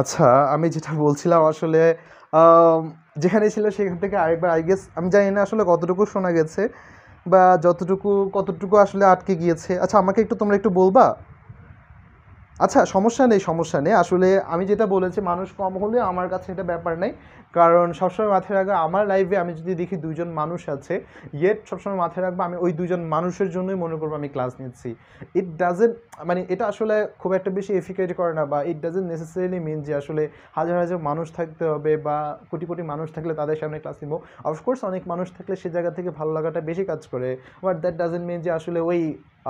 আচ্ছা, আমি যেটা বলছিলাম আসলে আম, যেখানে ছিল সেখান থেকে আরেকবার আই গেস আমি জানি না আসলে কতটুকু শোনা গেছে বা কতটুকু আসলে আটকে গিয়েছে। আচ্ছা, আমাকে একটু তোমরা একটু বলবা? আচ্ছা, সমস্যা নেই। আসলে আমি যেটা বলেছি মানুষ কম হলে আমার কাছে এটা ব্যাপার নাই। কারণ সবসময় মাথায় রাখবে আমার লাইফে আমি যদি দেখি ২ জন মানুষ আছে, ইয়েট সবসময় মাথায় রাখবো আমি ওই ২ জন মানুষের জন্যই মনে করবো আমি ক্লাস নিচ্ছি। ইট ডাজন্ট মানে এটা আসলে খুব একটা বেশি এফিকেট করে না বা ইট ডাজন্ট নেসেসারিলি মিন যে আসলে হাজার মানুষ থাকতে হবে বা কোটি মানুষ থাকলে তাদের সামনে ক্লাস নিবো। অফকোর্স অনেক মানুষ থাকলে সে জায়গা থেকে ভালো লাগাটা বেশি কাজ করে। বাট দ্যাট ডাজন্ট মিন যে আসলে ওই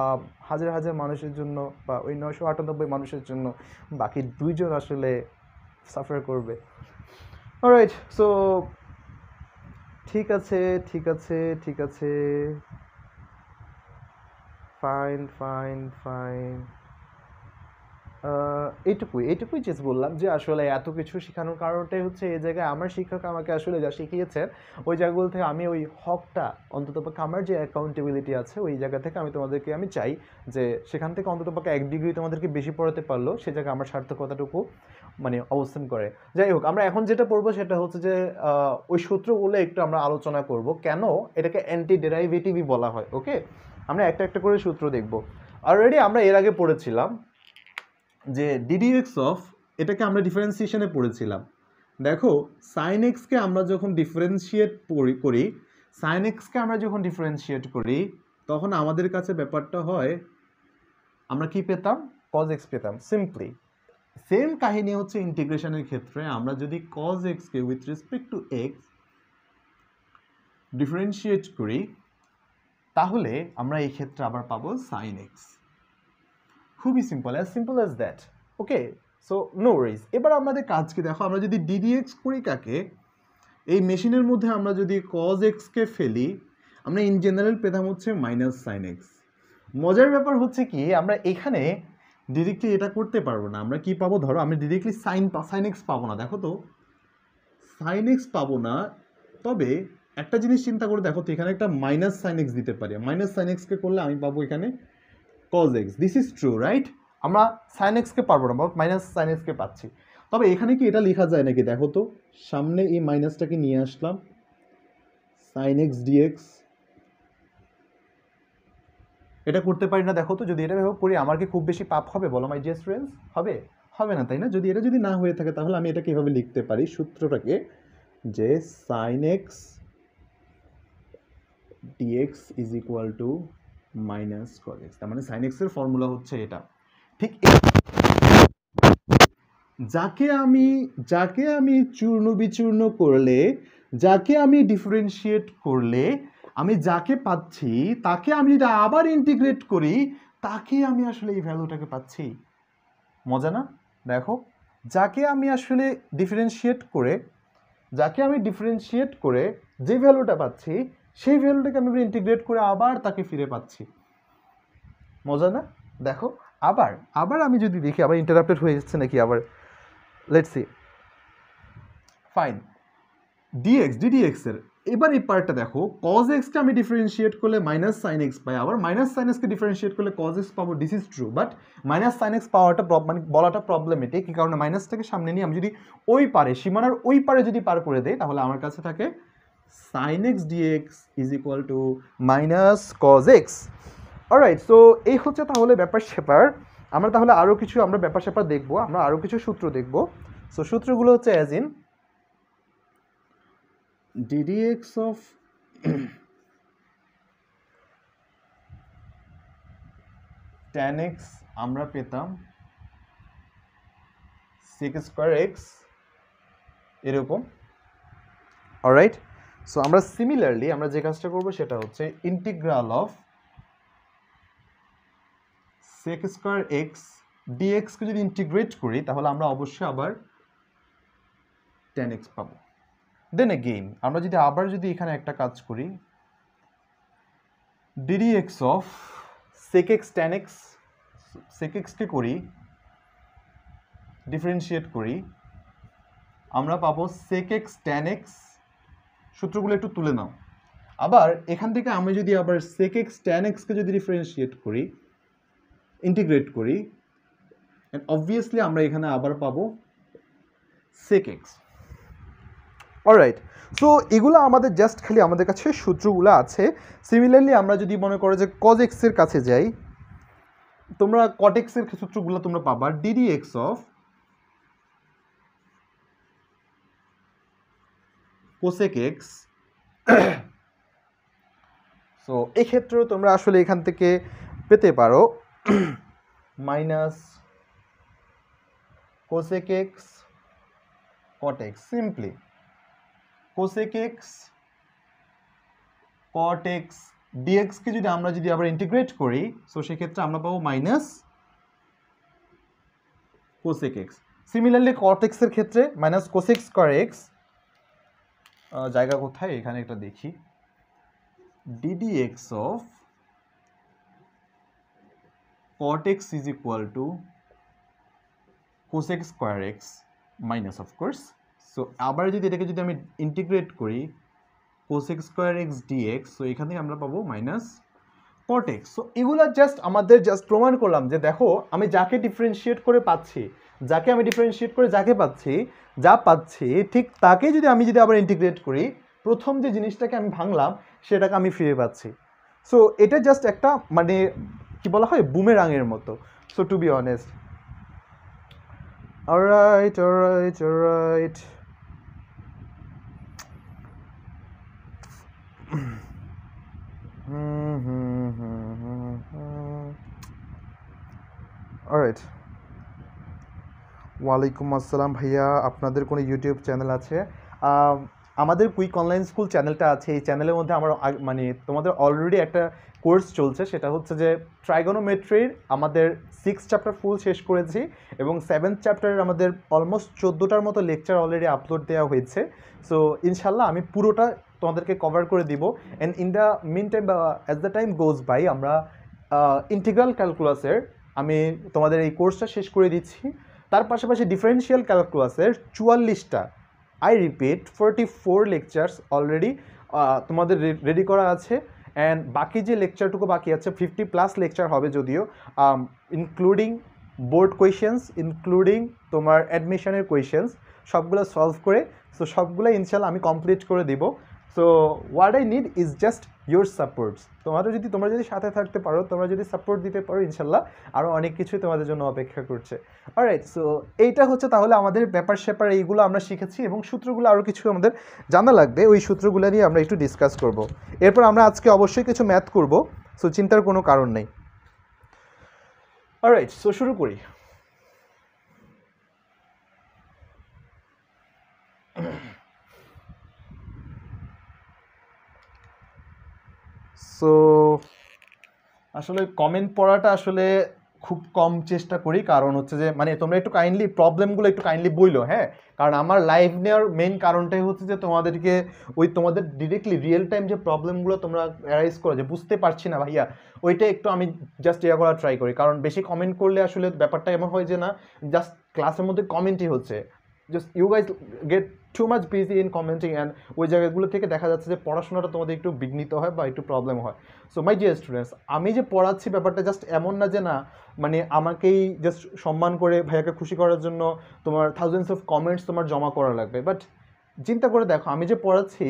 আহ, হাজার মানুষের জন্য বা ওই ৯৯৮ মানুষের জন্য বাকি ২ জন আসলে সাফার করবে। অলরাইট, সো ঠিক আছে, ঠিক আছে, ঠিক আছে, ফাইন। এইটুকুই জাস্ট বললাম যে আসলে এত কিছু শেখানোর কারণটাই হচ্ছে এই জায়গায় আমার শিক্ষক আমাকে আসলে যা শিখিয়েছেন ওই জায়গাগুলো থেকে আমি ওই হকটা অন্ততপক্ষে আমার যে অ্যাকাউন্টেবিলিটি আছে ওই জায়গা থেকে আমি তোমাদেরকে আমি চাই যে সেখান থেকে অন্ততপক্ষে ১ ডিগ্রি তোমাদেরকে বেশি পড়াতে পারলো সে জায়গায় আমার সার্থকতাটুকু মানে অবস্থান করে। যাই হোক, আমরা এখন যেটা পড়বো সেটা হচ্ছে যে ওই সূত্রগুলো একটু আমরা আলোচনা করব কেন এটাকে অ্যান্টি ডেরাইভেটিভই বলা হয়। ওকে, আমরা একটা করে সূত্র দেখব। অলরেডি আমরা এর আগে পড়েছিলাম যে ডিডিএক্স অফ, এটাকে আমরা ডিফারেন্সিয়েশনে পড়েছিলাম। দেখো, সাইন এক্সকে আমরা যখন ডিফারেন্সিয়েট করি সাইন এক্সকে আমরা যখন ডিফারেন্সিয়েট করি তখন আমাদের কাছে ব্যাপারটা হয় আমরা কি পেতাম? কজ এক্স পেতাম সিম্পলি। সেম কাহিনী হচ্ছে ইন্টিগ্রেশনের ক্ষেত্রে আমরা যদি কজ এক্সকে with respect to x differentiate করি তাহলে আমরা এই ক্ষেত্রে আবার পাবো সাইন এক্স। খুবই simple as that. Okay, so no worries. এবার আমাদের কাজ কি দেখো, আমরা যদি ডিডিএক্স করি কাকে, এই মেশিনের মধ্যে আমরা যদি কজ এক্সকে ফেলি আমরা ইন জেনারেল পেতাম হচ্ছে মাইনাস সাইন এক্স। মজার ব্যাপার হচ্ছে কি আমরা এখানে ডিরেক্টলি এটা করতে পারবো না। আমরা কি পাবো, ধরো আমি ডিরেক্টলি সাইন এক্স পাবো না। দেখো তো, সাইন এক্স পাবো না, তবে একটা জিনিস চিন্তা করে দেখো তো, এখানে একটা মাইনাস সাইন এক্স দিতে পারি। মাইনাস সাইন এক্সকে করলে আমি পাবো এখানে cos x, this is true right. আমরা সাইন এক্সকে পারবো না, বাট মাইনাস সাইন এক্সকে পাচ্ছি। তবে এখানে কি এটা লেখা যায় নাকি দেখো তো, সামনে এই মাইনাসটাকে নিয়ে আসলাম, সাইন এক্স ডিএক্স, এটা করতে পারি না। দেখো তো, যদি এটা ভেবে করি আমার কি খুব বেশি পাপ হবে বলো মাই ডিয়ার স্টুডেন্টস? হবে? হবে না, তাই না? যদি না হয়ে থাকে তাহলে আমি এটাকে এভাবে লিখতে পারি সূত্রটাকে, যে sine x dx is equal to minus cos x. তার মানে সাইন এক্স এর ফর্মুলা হচ্ছে এটা। ঠিক যাকে আমি চূর্ণ বিচূর্ণ করলে, যাকে আমি ডিফারেন্সিয়েট করলে আমি যাকে পাচ্ছি তাকে আমি যদি আবার ইন্টিগ্রেট করি তাকে আমি আসলে এই ভ্যালুটাকে পাচ্ছি। মজা না? দেখো, যাকে আমি আসলে ডিফারেন্সিয়েট করে যে ভ্যালুটা পাচ্ছি সেই ভ্যালুটাকে আমি ইন্টিগ্রেট করে আবার তাকে ফিরে পাচ্ছি। মজা না? দেখো, আবার আমি যদি দেখি আবার ইন্টারাপ্টেড হয়ে যাচ্ছে নাকি আবার, লেটস সি। ফাইন, ডিডিএক্স এর এবার এই পার্টটা দেখো, কজ এক্সকে আমি ডিফারেন্সিয়েট করলে মাইনাস সাইন এক্স পাই, আবার মাইনাস সাইন এক্সকে ডিফারেন্সিয়েট করলে কজ এক্স পাবো। This is true, but minus sine x পাওয়াটা মানে বলাটা প্রবলেমেটিক। এই কারণে মাইনাসটাকে সামনে নিয়ে আমি যদি ওই পারে, সীমানার ওই পারে যদি পার করে দেই তাহলে আমার কাছে থাকে sine x dx is equal to minus cos x. Alright, so এই হচ্ছে তাহলে ব্যাপার স্যাপার। আমরা তাহলে আরও কিছু আমরা ব্যাপার স্যাপার দেখবো, আমরা আরও কিছু সূত্র দেখবো। সো সূত্রগুলো হচ্ছে as in ddx of tan x আমরা পেতাম sec স্কয়ার x এরকম। অলরাইট, সো আমরা সিমিলারলি আমরা যে কাজটা করব সেটা হচ্ছে integral of sec square x dx কে যদি ইন্টিগ্রেট করি তাহলে আমরা অবশ্যই আবার tan x পাবো। দেন এগেইন আমরা যদি এখানে একটা কাজ করি, ddx of sec x tan x, sec x কে করি ডিফারেন্সিয়েট করি, আমরা পাবো sec x tan x। সূত্রগুলো একটু তুলে নাও। আবার এখান থেকে আমি যদি আবার sec x tan x কে যদি ডিফারেন্সিয়েট করি, ইন্টিগ্রেট করি, অবভিয়াসলি আমরা এখানে আবার পাবো sec x. অলরাইট, সো এগুলো আমাদের জাস্ট খালি আমাদের কাছে সূত্রগুলো আছে। সিমিলারলি আমরা যদি মনে করো যে cos x এর কাছে যাই, তোমরা cot x এর সূত্রগুলো তোমরা পাবা ddx of cosec x। So এক্ষেত্রেও তোমরা আসলে এখান থেকে পেতে পারো minus cosec x cot x, simply cosec x cot x dx কে যদি আমরা আবার ইন্টিগ্রেট করি, সো সেক্ষেত্রে আমরা পাবো minus cosec x। Similarly cot x এর ক্ষেত্রে মাইনাস cosec স্কয়ার x, জায়গা কোথায় এখানে একটা দেখি, ddx of cot x is equal to cosec square x minus of course. So আবার এটাকে আমি ইন্টিগ্রেট করি cosec square x dx, so এখান থেকে আমরা পাবো মাইনাস cot x। সো এগুলো আমাদের প্রমাণ করলাম যে দেখো আমি যাকে ডিফারেন্সিয়েট করে পাচ্ছি, যা পাচ্ছি ঠিক তাকে আমি আবার ইন্টিগ্রেট করি, প্রথম যে জিনিসটাকে আমি ভাঙলাম সেটাকে আমি ফিরে পাচ্ছি। সো এটা একটা মানে কি বলা হয় বুমেরাঙের মতো। So to be honest, alright alright. ওয়ালাইকুম আসসালাম ভাইয়া, আপনাদের কোনো ইউটিউব চ্যানেল আছে? আমাদের কুইক অনলাইন স্কুল চ্যানেলটা আছে। এই চ্যানেলের মধ্যে আমরা মানে তোমাদের অলরেডি একটা কোর্স চলছে, সেটা হচ্ছে যে ট্রাইগোনোমেট্রির আমাদের 6 চ্যাপ্টার ফুল শেষ করেছি এবং 7th চ্যাপ্টারের আমাদের অলমোস্ট 14টার মতো লেকচার অলরেডি আপলোড দেওয়া হয়েছে। সো ইনশাল্লাহ আমি পুরোটা তোমাদেরকে কভার করে দিব। And in the meantime as the time goes by আমরা ইন্টিগ্রাল ক্যালকুলাসের আমি তোমাদের এই কোর্সটা শেষ করে দিচ্ছি। তার পাশাপাশি ডিফারেন্সিয়াল ক্যালকুলাসের 44টা, আই রিপিট 44 লেকচার্স অলরেডি তোমাদের রেডি করা আছে। অ্যান্ড বাকি যে লেকচারটুকু বাকি আছে 50+ লেকচার হবে যদিও, ইনক্লুডিং বোর্ড কোয়েশ্চেন্স, ইনক্লুডিং তোমার অ্যাডমিশনের কোয়েশ্চেন্স, সবগুলো সলভ করে সো সবগুলো ইনশাল্লাহ আমি কমপ্লিট করে দিব। So what I need is just your supports. তোমরা যদি সাথে থাকতে পারো, তোমরা যদি সাপোর্ট দিতে পারো, ইনশাল্লাহ আরও অনেক কিছুই তোমাদের জন্য অপেক্ষা করছে। অলরাইট, সো এইটা হচ্ছে তাহলে আমাদের ব্যাপার স্যাপার, এইগুলো আমরা শিখেছি এবং সূত্রগুলো আরও কিছু আমাদের জানা লাগবে, ওই সূত্রগুলো নিয়ে আমরা একটু ডিসকাস করব। এরপর আমরা আজকে অবশ্যই কিছু ম্যাথ করব, সো চিন্তার কোনো কারণ নেই। অলরাইট, সো শুরু করি। সো আসলে কমেন্ট পড়াটা আসলে খুব কম চেষ্টা করি, কারণ হচ্ছে যে মানে তোমরা একটু কাইন্ডলি প্রবলেমগুলো একটু কাইন্ডলি বইলো, হ্যাঁ, কারণ আমার লাইভ নেওয়ার মেইন কারণটাই হচ্ছে যে তোমাদেরকে তোমাদের ডিরেক্টলি রিয়েল টাইম যে প্রবলেমগুলো তোমরা অ্যারাইজ করো যে বুঝতে পারছি না ভাইয়া, ওইটা একটু আমি জাস্ট করার ট্রাই করি। কারণ বেশি কমেন্ট করলে আসলে ব্যাপারটা এমন হয় যে না জাস্ট ক্লাসের মধ্যে কমেন্টই হচ্ছে, just you guys get too much busy in commenting, and ওই জায়গাগুলো থেকে দেখা যাচ্ছে যে পড়াশোনাটা তোমাদের একটু বিঘ্নিত হয় বা একটু প্রবলেম হয়। সো মাই ডিয়ার স্টুডেন্টস, আমি যে পড়াচ্ছি ব্যাপারটা জাস্ট এমন না যে না মানে আমাকেই জাস্ট সম্মান করে ভাইয়াকে খুশি করার জন্য তোমার থাউজেন্ডস অফ কমেন্টস তোমার জমা করা লাগবে। বাট চিন্তা করে দেখো, আমি যে পড়াচ্ছি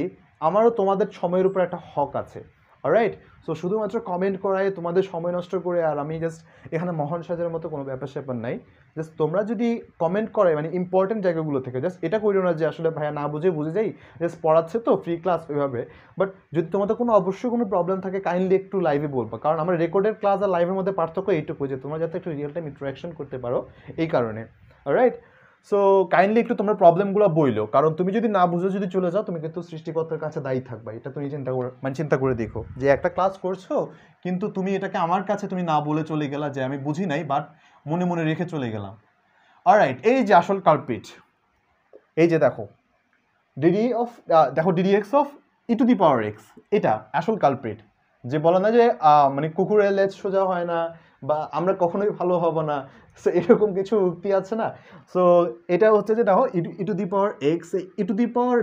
আমারও তোমাদের সময়ের উপর একটা হক আছে। অলরাইট, সো শুধুমাত্র কমেন্ট করায় তোমাদের সময় নষ্ট করে আর আমি জাস্ট এখানে মহান সাজার মতো কোনো ব্যাপার স্যাপার নাই। জাস্ট তোমরা যদি কমেন্ট করে মানে ইম্পর্টেন্ট জায়গাগুলো থেকে, জাস্ট এটা করিও না যে আসলে ভাইয়া না বুঝে যাই, জাস্ট পড়াচ্ছে তো ফ্রি ক্লাস ওইভাবে। বাট যদি তোমাদের অবশ্যই কোনো প্রবলেম থাকে কাইন্ডলি একটু লাইভে বলবা, কারণ আমার রেকর্ডেড ক্লাস আর লাইভের মধ্যে পার্থক্য এইটুকু যে তোমরা যাতে একটু রিয়েল টাইম ইন্টারাকশন করতে পারো, এই কারণে। অলরাইট, সো কাইন্ডলি একটু তোমরা প্রবলেমগুলো বইলো, কারণ তুমি যদি না বুঝে যদি চলে যাও তুমি কিন্তু সৃষ্টিকর্তার কাছে দায়ী থাকবা। এটা তুমি চিন্তা করে দেখো যে একটা ক্লাস করছো কিন্তু তুমি এটাকে আমার কাছে তুমি না বলে চলে গেলা যে আমি বুঝি নাই, বাট মনে মনে রেখে চলে গেলাম। অলরাইট, এই যে আসল কালপ্রিট, এই যে দেখো ddx অফ e⁻x, এটা আসল কালপ্রিট। যে বলে না যে মানে কুকুরের লেজ সোজা হয় না বা আমরা কখনোই ভালো হব না, সো এরকম কিছু উক্তি আছে না। সো এটা হচ্ছে যে দেখো e⁻x,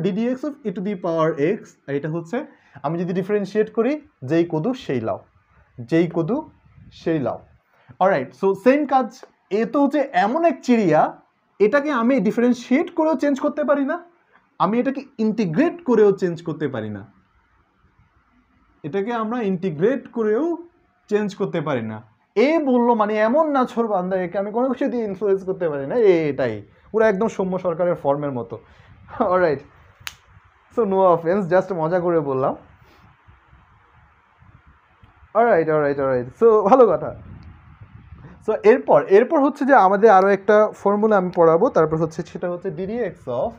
ddx অফ e⁻x, আর এটা হচ্ছে আমি যদি ডিফারেন্সিয়েট করি যেই কদু সেই লাও। অলরাইট, সো সেম কাজ। এ তো হচ্ছে এমন এক চিড়িয়া, এটাকে আমি ডিফারেন্সিয়েট করেও চেঞ্জ করতে পারি না, আমি এটাকে ইন্টিগ্রেট করেও চেঞ্জ করতে পারি না, এটাকে আমরা ইন্টিগ্রেট করেও চেঞ্জ করতে পারি না। এ বললো মানে এমন নাছর বান্দা, একে আমি কোনো কিছু দিয়ে ইনফ্লুয়েন্স করতে পারি না, এটাই পুরো একদম সৌম্য সরকারের ফর্মের মতো। Alright, so no offence, just মজা করে বললাম। অলরাইট অলরাইট অলরাইট, সো ভালো কথা। সো এরপর হচ্ছে যে আমাদের আরও একটা ফর্মুলা আমি পড়াবো, তারপর হচ্ছে সেটা হচ্ছে d d x of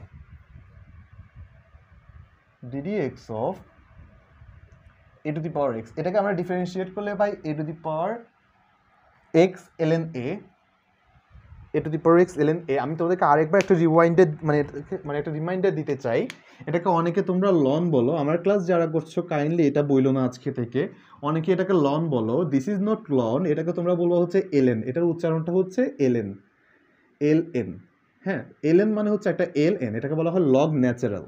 a to the power x. এটাকে আমরা ডিফারেন্সিয়েট করলে পাই a to the power x ln a, a to the power x ln a। আমি তোমাদেরকে আরেকবার একটা রিওয়াইন্ডেড মানে একটা রিমাইন্ডার দিতে চাই। এটাকে অনেকে তোমরা লন বলো, আমার ক্লাস যারা করছো কাইন্ডলি এটা বইলো না আজকে থেকে, অনেকে এটাকে লন বলো। দিস ইজ নট লন, এটাকে তোমরা বলবো হচ্ছে ln, এটার উচ্চারণটা হচ্ছে ln। হ্যাঁ, ln মানে হচ্ছে একটা ln, এটাকে বলা হয় লগ ন্যাচারাল।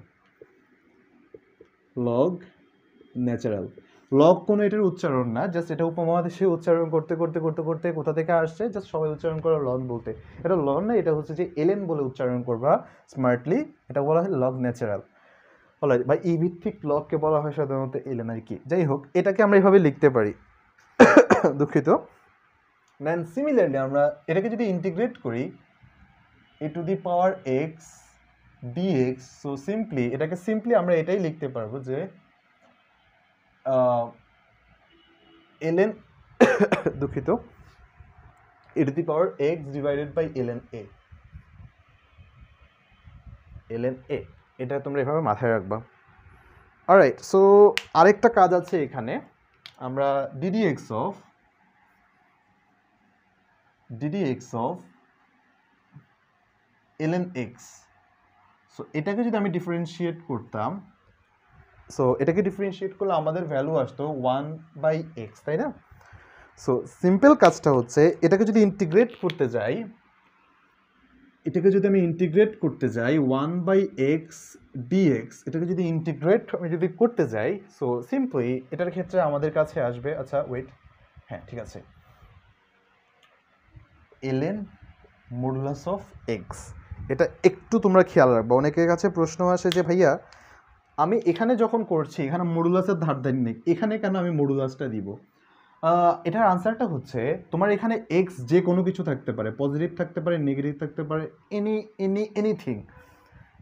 লগ কোনো এটার উচ্চারণ না, জাস্ট এটা উপমহাদেশে উচ্চারণ করতে করতে করতে করতে কোথা থেকে আসছে, জাস্ট সবাই উচ্চারণ করে লন বলতে। এটা লন না, এটা হচ্ছে যে এলএন বলে উচ্চারণ করবা স্মার্টলি, এটা বলা হয় লগ ন্যাচারাল। বলা বা ই ভিত্তিক লগকে বলা হয় সাধারণত এলএন আর কি। যাই হোক, এটাকে আমরা এইভাবে লিখতে পারি, দুঃখিত। দেন সিমিলারলি আমরা এটাকে যদি ইন্টিগ্রেট করি a to the power x d x, so এটাকে সিম্পলি আমরা এটাই লিখতে পারবো যে ln দুঃখিত e to the power x divided by ln a, এটা তোমরা এভাবে মাথায় রাখবা। অলরাইট, সো আরেকটা কাজ আছে এখানে, আমরা ddx of ln x, so এটাকে যদি আমি ডিফারেন্সিয়েট করতাম, সো এটাকে ডিফারেন্সিয়েট করলে আমাদের ভ্যালু আসতো 1/x, তাই না? সো সিম্পল কাজটা হচ্ছে এটাকে যদি ইন্টিগ্রেট করতে যাই, আমি ইন্টিগ্রেট করতে যাই 1/x dx, এটাকে যদি ইন্টিগ্রেট আমি যদি করতে যাই, সো সিম্পলি এটার ক্ষেত্রে আমাদের কাছে আসবে, আচ্ছা ওয়েট, হ্যাঁ ঠিক আছে, ln মডুলাস অফ x। এটা একটু তোমরা খেয়াল রাখবা, অনেকের কাছে প্রশ্ন আসে যে ভাইয়া আমি এখানে যখন করছি এখানে মডুলাসের ধার নেই, এখানে কেন আমি মডুলাসটা দিব? এটার আনসারটা হচ্ছে তোমার এখানে এক্স যে কোনো কিছু থাকতে পারে, পজিটিভ থাকতে পারে, নেগেটিভ থাকতে পারে, এনিথিং,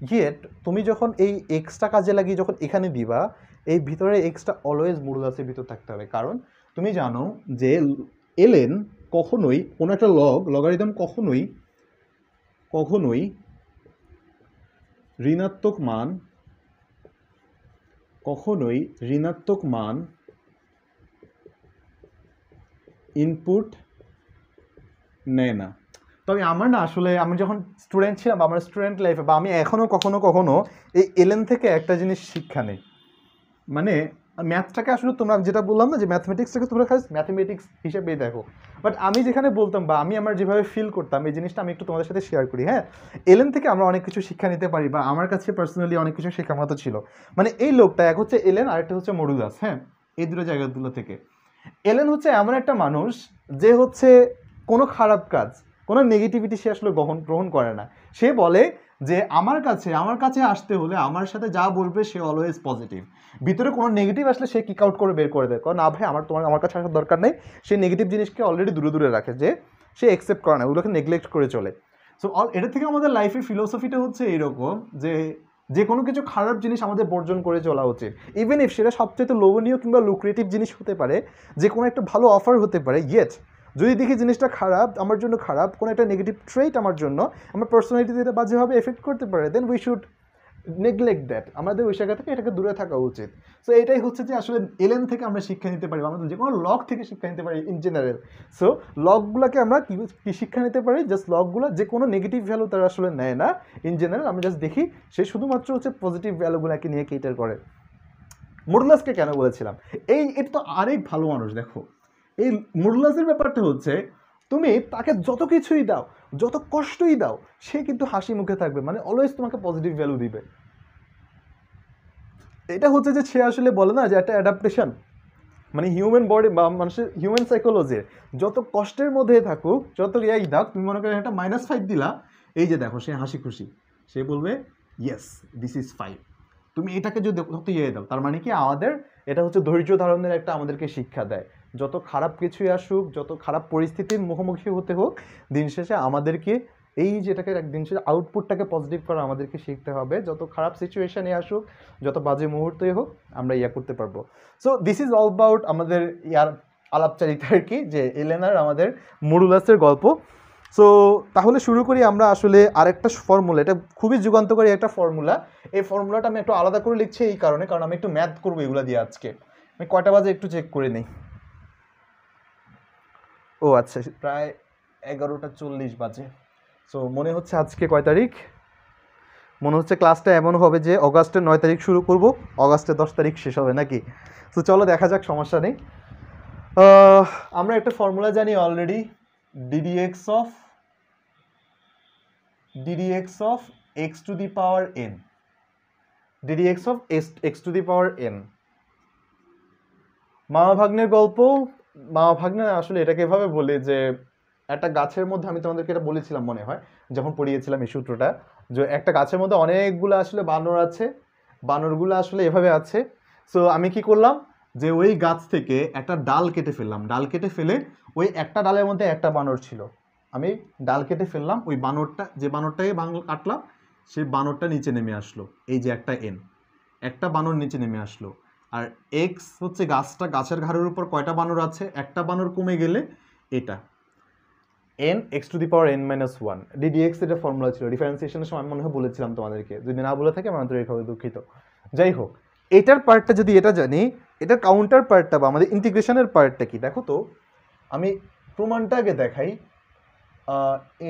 ইয়েট তুমি যখন এই এক্সটা কাজে লাগিয়ে যখন এখানে দিবা, এই ভিতরে এক্সটা অলওয়েজ মডুলাসের ভিতর থাকতে হবে। কারণ তুমি জানো যে ln কখনোই কোনো একটা লগারিদম কখনোই ঋণাত্মক মান ইনপুট নেয় না। তবে আমার না আসলে আমি যখন স্টুডেন্ট ছিলাম বা আমার স্টুডেন্ট লাইফে বা আমি এখনও কখনো এই এলএন থেকে একটা জিনিস শিক্ষা নেই, মানে ম্যাথটাকে আসলে তোমরা যেটা বললাম না যে ম্যাথমেটিক্সটাকে তোমরা খালি ম্যাথমেটিক্স হিসেবেই দেখো, বাট আমি যেখানে বলতাম বা আমি আমার যেভাবে ফিল করতাম এই জিনিসটা আমি একটু তোমাদের সাথে শেয়ার করি। হ্যাঁ, এলএন থেকে আমরা অনেক কিছু শিক্ষা নিতে পারি, বা আমার কাছে পার্সোনালি অনেক কিছু শেখার মতো ছিল। মানে এই লোকটা এক হচ্ছে এলএন আর একটা হচ্ছে মডুলাস, হ্যাঁ, এই দুটো জায়গাগুলো থেকে। এলএন হচ্ছে এমন একটা মানুষ যে হচ্ছে কোনো খারাপ কাজ, কোনো নেগেটিভিটি সে আসলে গ্রহণ করে না। সে বলে যে আমার কাছে আসতে হলে আমার সাথে যা বলবে সে অলওয়েজ পজিটিভ, ভিতরে কোনো নেগেটিভ আসলে সে কিক আউট করে বের করে দেয়, কারণ না ভাই আমার কাছে আসার দরকার নেই। সে নেগেটিভ জিনিসকে অলরেডি দূরে রাখে, যে সে অ্যাকসেপ্ট করে না, ওগুলোকে নেগলেক্ট করে চলে। সো এটা থেকে আমাদের লাইফের ফিলোসফিটা হচ্ছে এইরকম যে কোনো কিছু খারাপ জিনিস আমাদের বর্জন করে চলা উচিত, ইভেন ইফ সেটা সবচেয়ে লোভনীয় কিংবা লুক্রেটিভ জিনিস হতে পারে, যে কোনো একটা ভালো অফার হতে পারে, ইয়েট যদি দেখি জিনিসটা খারাপ, আমার জন্য খারাপ, কোনো একটা নেগেটিভ ট্রেট আমার জন্য আমার পার্সোনালিটিতে এটা বাজেভাবে এফেক্ট করতে পারে, then we should neglect that, আমাদের ওই জায়গা থেকে এটাকে দূরে থাকা উচিত। সো এটাই হচ্ছে যে আসলে এলএন থেকে আমরা শিক্ষা নিতে পারি, আমাদের যে কোনো লগ থেকে শিক্ষা নিতে পারি ইন জেনারেল। সো লগগুলোকে আমরা কী শিক্ষা নিতে পারি, জাস্ট লগগুলো যে কোনো নেগেটিভ ভ্যালু তারা আসলে নেয় না ইন জেনারেল, আমরা জাস্ট দেখি সে শুধুমাত্র হচ্ছে পজিটিভ ভ্যালুগুলোকে নিয়ে কেটার করে। মডুলাসকে কেন বলেছিলাম, এটা তো আরেক ভালো মানুষ। দেখো এই মডুলাসের ব্যাপারটা হচ্ছে তুমি তাকে যত কিছুই দাও, যত কষ্টই দাও, সে কিন্তু হাসি মুখে থাকবে, মানে অলওয়েজ তোমাকে পজিটিভ ভ্যালু দিবে। এটা হচ্ছে যে সে আসলে বলে না যে একটা অ্যাডাপ্টেশন, মানে হিউম্যান বডি বা মানুষের হিউম্যান সাইকোলজির যত কষ্টের মধ্যে থাকুক, যত রিয়াই দাও, তুমি মনে করো একটা -5 দিলা, এই যে দেখো সে হাসি খুশি, সে বলবে ইয়েস দিস ইজ 5। তুমি এটাকে যদি ইয়ে দাও, তার মানে কি আমাদের এটা হচ্ছে ধৈর্য ধারণের একটা আমাদেরকে শিক্ষা দেয়। যত খারাপ কিছুই আসুক, যত খারাপ পরিস্থিতির মুখোমুখি হতে হোক, দিন শেষে আমাদেরকে এই যেটাকে দিন শেষে আউটপুটটাকে পজিটিভ করা আমাদেরকে শিখতে হবে। যত খারাপ সিচুয়েশানে আসুক, যত বাজে মুহূর্তই হোক, আমরা ইয়া করতে পারবো। So this is all about আমাদের ইয়ার আলাপচারিতা আর কি, যে এলেনার আমাদের মডুলাসের গল্প। সো তাহলে শুরু করি আমরা আসলে আরেকটা ফর্মুলা, এটা খুবই যুগান্তকারী একটা ফর্মুলা। এই ফর্মুলাটা আমি একটু আলাদা করে লিখছি এই কারণে, কারণ আমি একটু ম্যাথ করবো এগুলো দিয়ে আজকে। আমি কয়টা বাজে একটু চেক করে নিই। ও আচ্ছা, প্রায় 11:40 বাজে। সো মনে হচ্ছে আজকে কয় তারিখ, মনে হচ্ছে ক্লাসটা এমন হবে যে অগাস্টের 9 তারিখ শুরু করব, অগাস্টের 10 তারিখ শেষ হবে নাকি। সো চলো দেখা যাক, সমস্যা নেই। আমরা একটা ফর্মুলা জানি already, ddx of x to the power n, ddx of x to the power n। মামা ভাগ্নের গল্প, মামা ভাগ্নে আসলে এটাকে এভাবে বলে যে একটা গাছের মধ্যে, আমি তোমাদেরকে এটা বলেছিলাম মনে হয় যখন পড়িয়েছিলাম এই সূত্রটা, যে একটা গাছের মধ্যে অনেকগুলো আসলে বানর আছে, বানরগুলো আসলে এভাবে আছে। সো আমি কি করলাম, যে ওই গাছ থেকে একটা ডাল কেটে ফেললাম, ডাল কেটে ফেলে ওই একটা ডালের মধ্যে একটা বানর ছিল, আমি ডাল কেটে ফেললাম, ওই বানরটা, যে বানরটাকে কাটলাম সেই বানরটা নিচে নেমে আসলো, এই যে একটা এন, একটা বানর নিচে নেমে আসলো। আর এক্স হচ্ছে গাছটা, গাছের ঘাড়ের উপর কয়টা বানর আছে, একটা বানর কমে গেলে এটা N x to the power n minus one, ddx এটা ফর্মুলা ছিল, ডিফারেন্সিয়েশনের সময় আমি মনে হয় বলেছিলাম তোমাদেরকে, যদি না বলে থাকে আমি আন্তরিকভাবে দুঃখিত। যাই হোক, এটার পার্টটা যদি এটা জানি, এটার কাউন্টার পার্টটা বা আমাদের ইন্টিগ্রেশনের পার্টটা কি দেখো তো। আমি প্রমাণটা আগে দেখাই,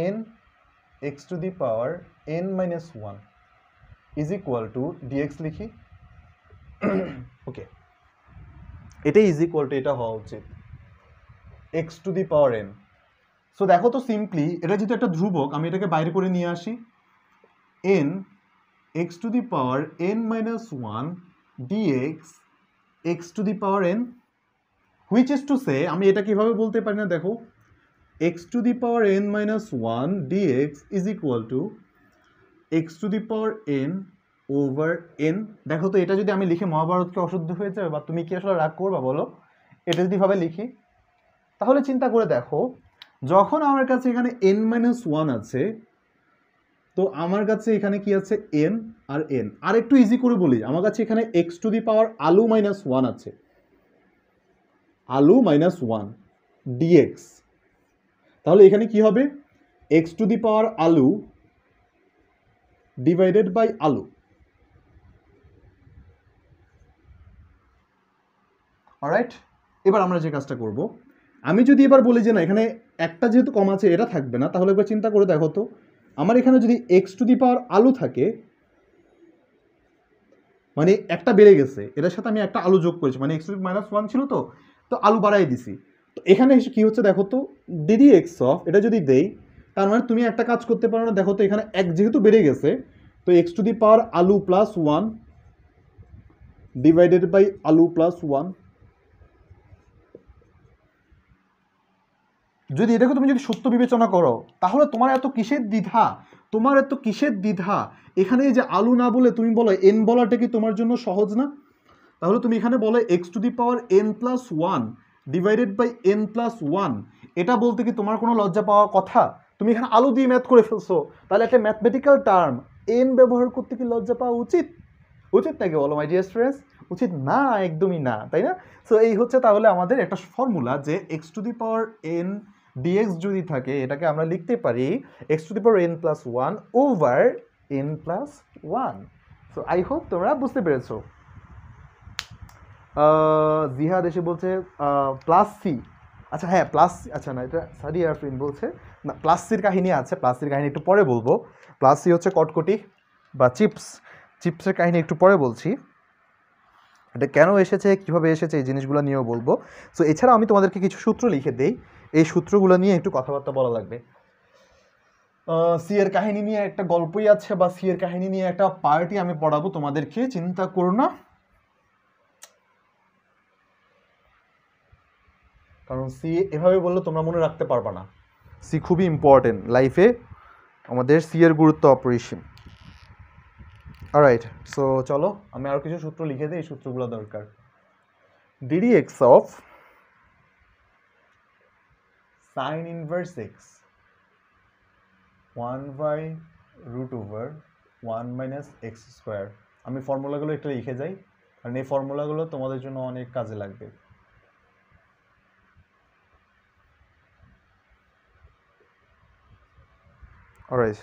n x to the power n minus one is equal to dx লিখি। ওকে, এটাই ইজ ইকুয়াল টু এটা হওয়া উচিত x to the power n. So দেখো তো সিম্পলি, এটা যেহেতু একটা ধ্রুবক, আমি এটাকে বাইরে করে নিয়ে আসি, n x to the power n minus one dx x to the power n, which is to say, আমি এটা কিভাবে বলতে পারি না দেখো, x to the power n minus one dx is equal to x to the power n over n. দেখো তো এটা যদি আমি লিখে মহাভারতকে অশুদ্ধ হয়ে যাবে, বা তুমি কি আসলে রাগ করবা বলো, এটা যদি ভাবে লিখি, তাহলে চিন্তা করে দেখো, যখন আমার কাছে এখানে n মাইনাস ওয়ান আছে, তো আমার কাছে এখানে কি আছে n আর n, আর একটু ইজি করে বলি, আমার কাছে এখানে এক্স টু দি পাওয়ার আলু মাইনাস ওয়ান আছে, আলু মাইনাস ওয়ান ডিএক্স, তাহলে এখানে কি হবে, এক্স টু দি পাওয়ার আলু ডিভাইডেড বাই আলু। অলরাইট, এবার আমরা যে কাজটা করব, আমি যদি এবার বলি যে না এখানে একটা যেহেতু কম আছে এটা থাকবে না, তাহলে একবার চিন্তা করে দেখো তো, আমার এখানে যদি এক্স টু দি পাওয়ার আলু থাকে, মানে একটা বেড়ে গেছে, এটার সাথে আমি একটা আলু যোগ করেছি, মানে x to the minus one ছিল, তো তো আলু বাড়াই দিছি, তো এখানে এসে কি হচ্ছে দেখো তো, ডিডি এক্স অফ এটা যদি দেই, তার মানে তুমি একটা কাজ করতে পারো না, দেখো তো এখানে এক যেহেতু বেড়ে গেছে, তো এক্স টু দি পাওয়ার আলু প্লাস ওয়ান ডিভাইডেড বাই আলু প্লাস ওয়ান। যদি এটাকে তুমি যদি সত্য বিবেচনা করো, তাহলে তোমার এত কিসের দ্বিধা, তোমার এত কিসের দ্বিধা, এখানে যে আলু না বলে তুমি বলো এন বলাটা কি তোমার জন্য সহজ না? তাহলে তুমি এখানে বলো x to the power n plus one divided by n plus one, এটা বলতে কি তোমার কোনো লজ্জা পাওয়ার কথা? তুমি এখানে আলু দিয়ে ম্যাথ করে ফেলছো, তাহলে একটা ম্যাথমেটিক্যাল টার্ম এন ব্যবহার করতে কি লজ্জা পাওয়া উচিত? উচিত নাকি বলো মাই ডিয়ার ফ্রেন্ডস? উচিত না, একদমই না, তাই না? সো এই হচ্ছে তাহলে আমাদের একটা ফর্মুলা, যে x to the power n dx যদি থাকে, এটাকে আমরা লিখতে পারি x to the power n plus one over n plus one. So I hope তোমরা বুঝতে পেরেছো। জিহাদ এসে বলছে প্লাস সি, আচ্ছা হ্যাঁ প্লাস, আচ্ছা না এটা সারি আরফিন বলছে না, প্লাস সির কাহিনী আছে, প্লাস সির কাহিনী একটু পরে বলবো। প্লাস সি হচ্ছে কটকটি বা চিপস, চিপসের কাহিনী একটু পরে বলছি, এটা কেন এসেছে কীভাবে এসেছে এই জিনিসগুলো নিয়েও বলবো। সো এছাড়া আমি তোমাদেরকে কিছু সূত্র লিখে দেই, এই সূত্রগুলো নিয়ে একটু কথাবার্তা বলা লাগবে। সি এর কাহিনী নিয়ে একটা গল্পই আছে, বা সি এর কাহিনী নিয়ে একটা পার্টি আমি পড়াবো তোমাদেরকে, চিন্তা করো না, কারণ সি এভাবে বললে তোমরা মনে রাখতে পারবা না। সি খুবই ইম্পর্টেন্ট লাইফে, আমাদের সি এর গুরুত্ব অপরিসীম। অলরাইট, সো চলো আমি আরও কিছু সূত্র লিখে দিই, এই সূত্রগুলো দরকার। ddx of sign inverse x 1/√1 minus x square. আমি ফর্মুলাগুলো একটু লিখে যাই, কারণ এই ফর্মুলাগুলো তোমাদের জন্য অনেক কাজে লাগবে। Alright,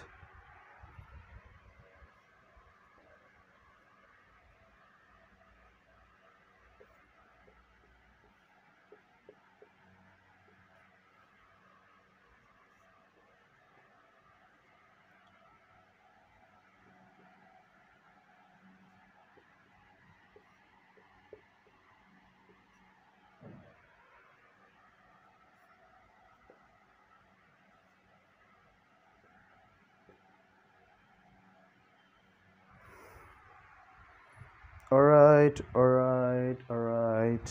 alright, alright, alright.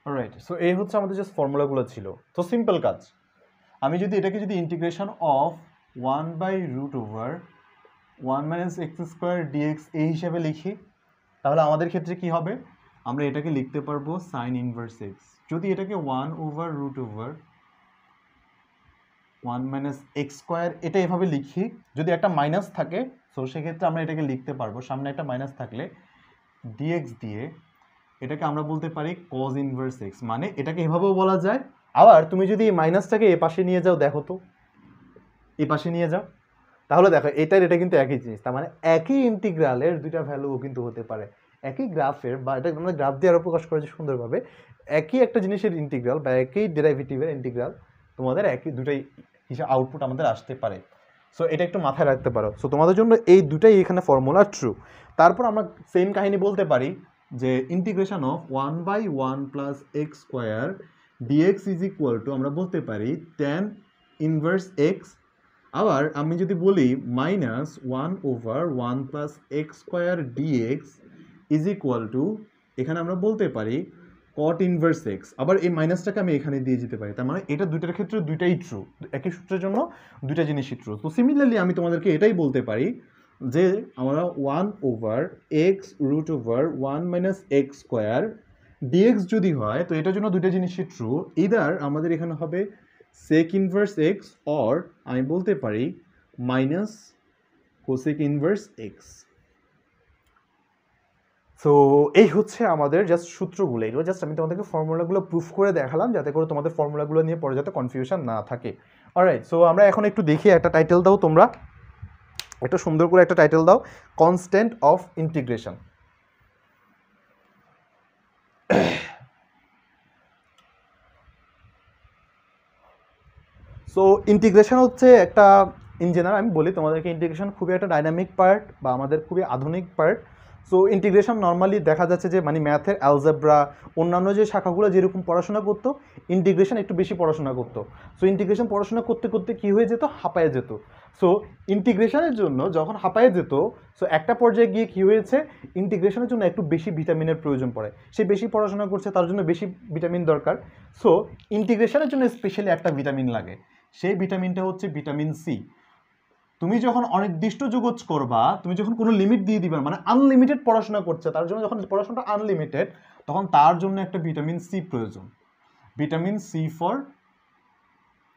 Alright, so এই হচ্ছে আমাদের জাস্ট ফর্মুলাগুলো ছিল। তো সিম্পল কাজ, আমি যদি এটাকে যদি integration of 1/√1 minus x square dx এই হিসাবে লিখি, তাহলে আমাদের ক্ষেত্রে কি হবে, আমরা এটাকে লিখতে পারবো সাইন ইনভার্স এক্স। যদি এটাকে 1/√1 মাইনাস এক্স স্কোয়ার এটা এভাবে লিখি, যদি একটা মাইনাস থাকে সো সেক্ষেত্রে আমরা এটাকে লিখতে পারবো, সামনে একটা মাইনাস থাকলে ডিএক্স দিয়ে এটাকে আমরা বলতে পারি কজ ইনভার্স এক্স, মানে এটাকে এভাবেও বলা যায়। আবার তুমি যদি এই মাইনাসটাকে এ পাশে নিয়ে যাও, দেখো তো এই পাশে নিয়ে যাও, তাহলে দেখো এটার এটা কিন্তু একই জিনিস, তার মানে একই ইন্টিগ্রালের দুইটা ভ্যালুও কিন্তু হতে পারে। একই গ্রাফের, বা এটা আমরা গ্রাফ দিয়ে আরও প্রকাশ করেছি সুন্দরভাবে, একই একটা জিনিসের ইন্টিগ্রাল বা একই ডেরাইভেটিভের ইন্টিগ্রাল তোমাদের একই দুটাই হিসাবে আউটপুট আমাদের আসতে পারে। সো এটা একটু মাথায় রাখতে পারো। সো তোমাদের জন্য এই দুটাই এখানে ফর্মুলা ট্রু। তারপর আমরা সেম কাহিনী বলতে পারি যে integration of 1/1 plus x square dx is equal to, আমরা বলতে পারি tan ইনভার্স এক্স। আবার আমি যদি বলি -1/1 plus x square dx is equal to, এখানে আমরা বলতে পারি কট ইনভার্স এক্স। আবার এই মাইনাসটাকে আমি এখানে দিয়ে যেতে পারি, তার মানে এটা দুইটার ক্ষেত্রে দুইটাই ট্রু, একই সূত্রের জন্য দুইটা জিনিসই ট্রু। তো সিমিলারলি আমি তোমাদেরকে এটাই বলতে পারি যে আমরা 1/x√1 minus x square dx যদি হয়, তো এটার জন্য দুইটা জিনিসই ট্রু। ইদার আমাদের এখানে হবে সেক ইনভার্স এক্স, অর আমি বলতে পারি minus cosec inverse x. So এই হচ্ছে আমাদের জাস্ট সূত্রগুলো, এগুলো জাস্ট আমি তোমাদেরকে ফর্মুলাগুলো প্রুফ করে দেখালাম, যাতে করে তোমাদের ফর্মুলাগুলো নিয়ে পরে যাতে কনফিউশন না থাকে। অলরাইট, সো আমরা এখন একটু দেখি, একটা টাইটেল দাও তোমরা, একটা সুন্দর করে একটা টাইটেল দাও, constant of integration. So integration হচ্ছে একটা, ইন জেনারেল আমি বলি তোমাদেরকে, ইন্টিগ্রেশন খুবই একটা ডাইনামিক পার্ট বা আমাদের খুবই আধুনিক পার্ট। সো ইন্টিগ্রেশন নর্মালি দেখা যাচ্ছে যে মানে ম্যাথের অ্যালজেব্রা অন্যান্য যে শাখাগুলো যেরকম পড়াশোনা করতো, ইন্টিগ্রেশন একটু বেশি পড়াশোনা করতো। সো ইন্টিগ্রেশন পড়াশোনা করতে করতে কী হয়ে যেত, হাঁপায়ে যেত। সো ইন্টিগ্রেশনের জন্য যখন হাঁপায়ে যেত, সো একটা পর্যায়ে গিয়ে কী হয়েছে, ইন্টিগ্রেশনের জন্য একটু বেশি ভিটামিনের প্রয়োজন পড়ে, সে বেশি পড়াশোনা করছে তার জন্য বেশি ভিটামিন দরকার। সো ইন্টিগ্রেশনের জন্য স্পেশালি একটা ভিটামিন লাগে, সেই ভিটামিনটা হচ্ছে ভিটামিন সি। তুমি যখন অনির্দিষ্ট জগৎ করবা, তুমি যখন কোনো লিমিট দিয়ে দিবা, মানে আনলিমিটেড পড়াশোনা করছে তার জন্য, যখন পড়াশোনাটা আনলিমিটেড তখন তার জন্য একটা ভিটামিন সি প্রয়োজন। Vitamin C for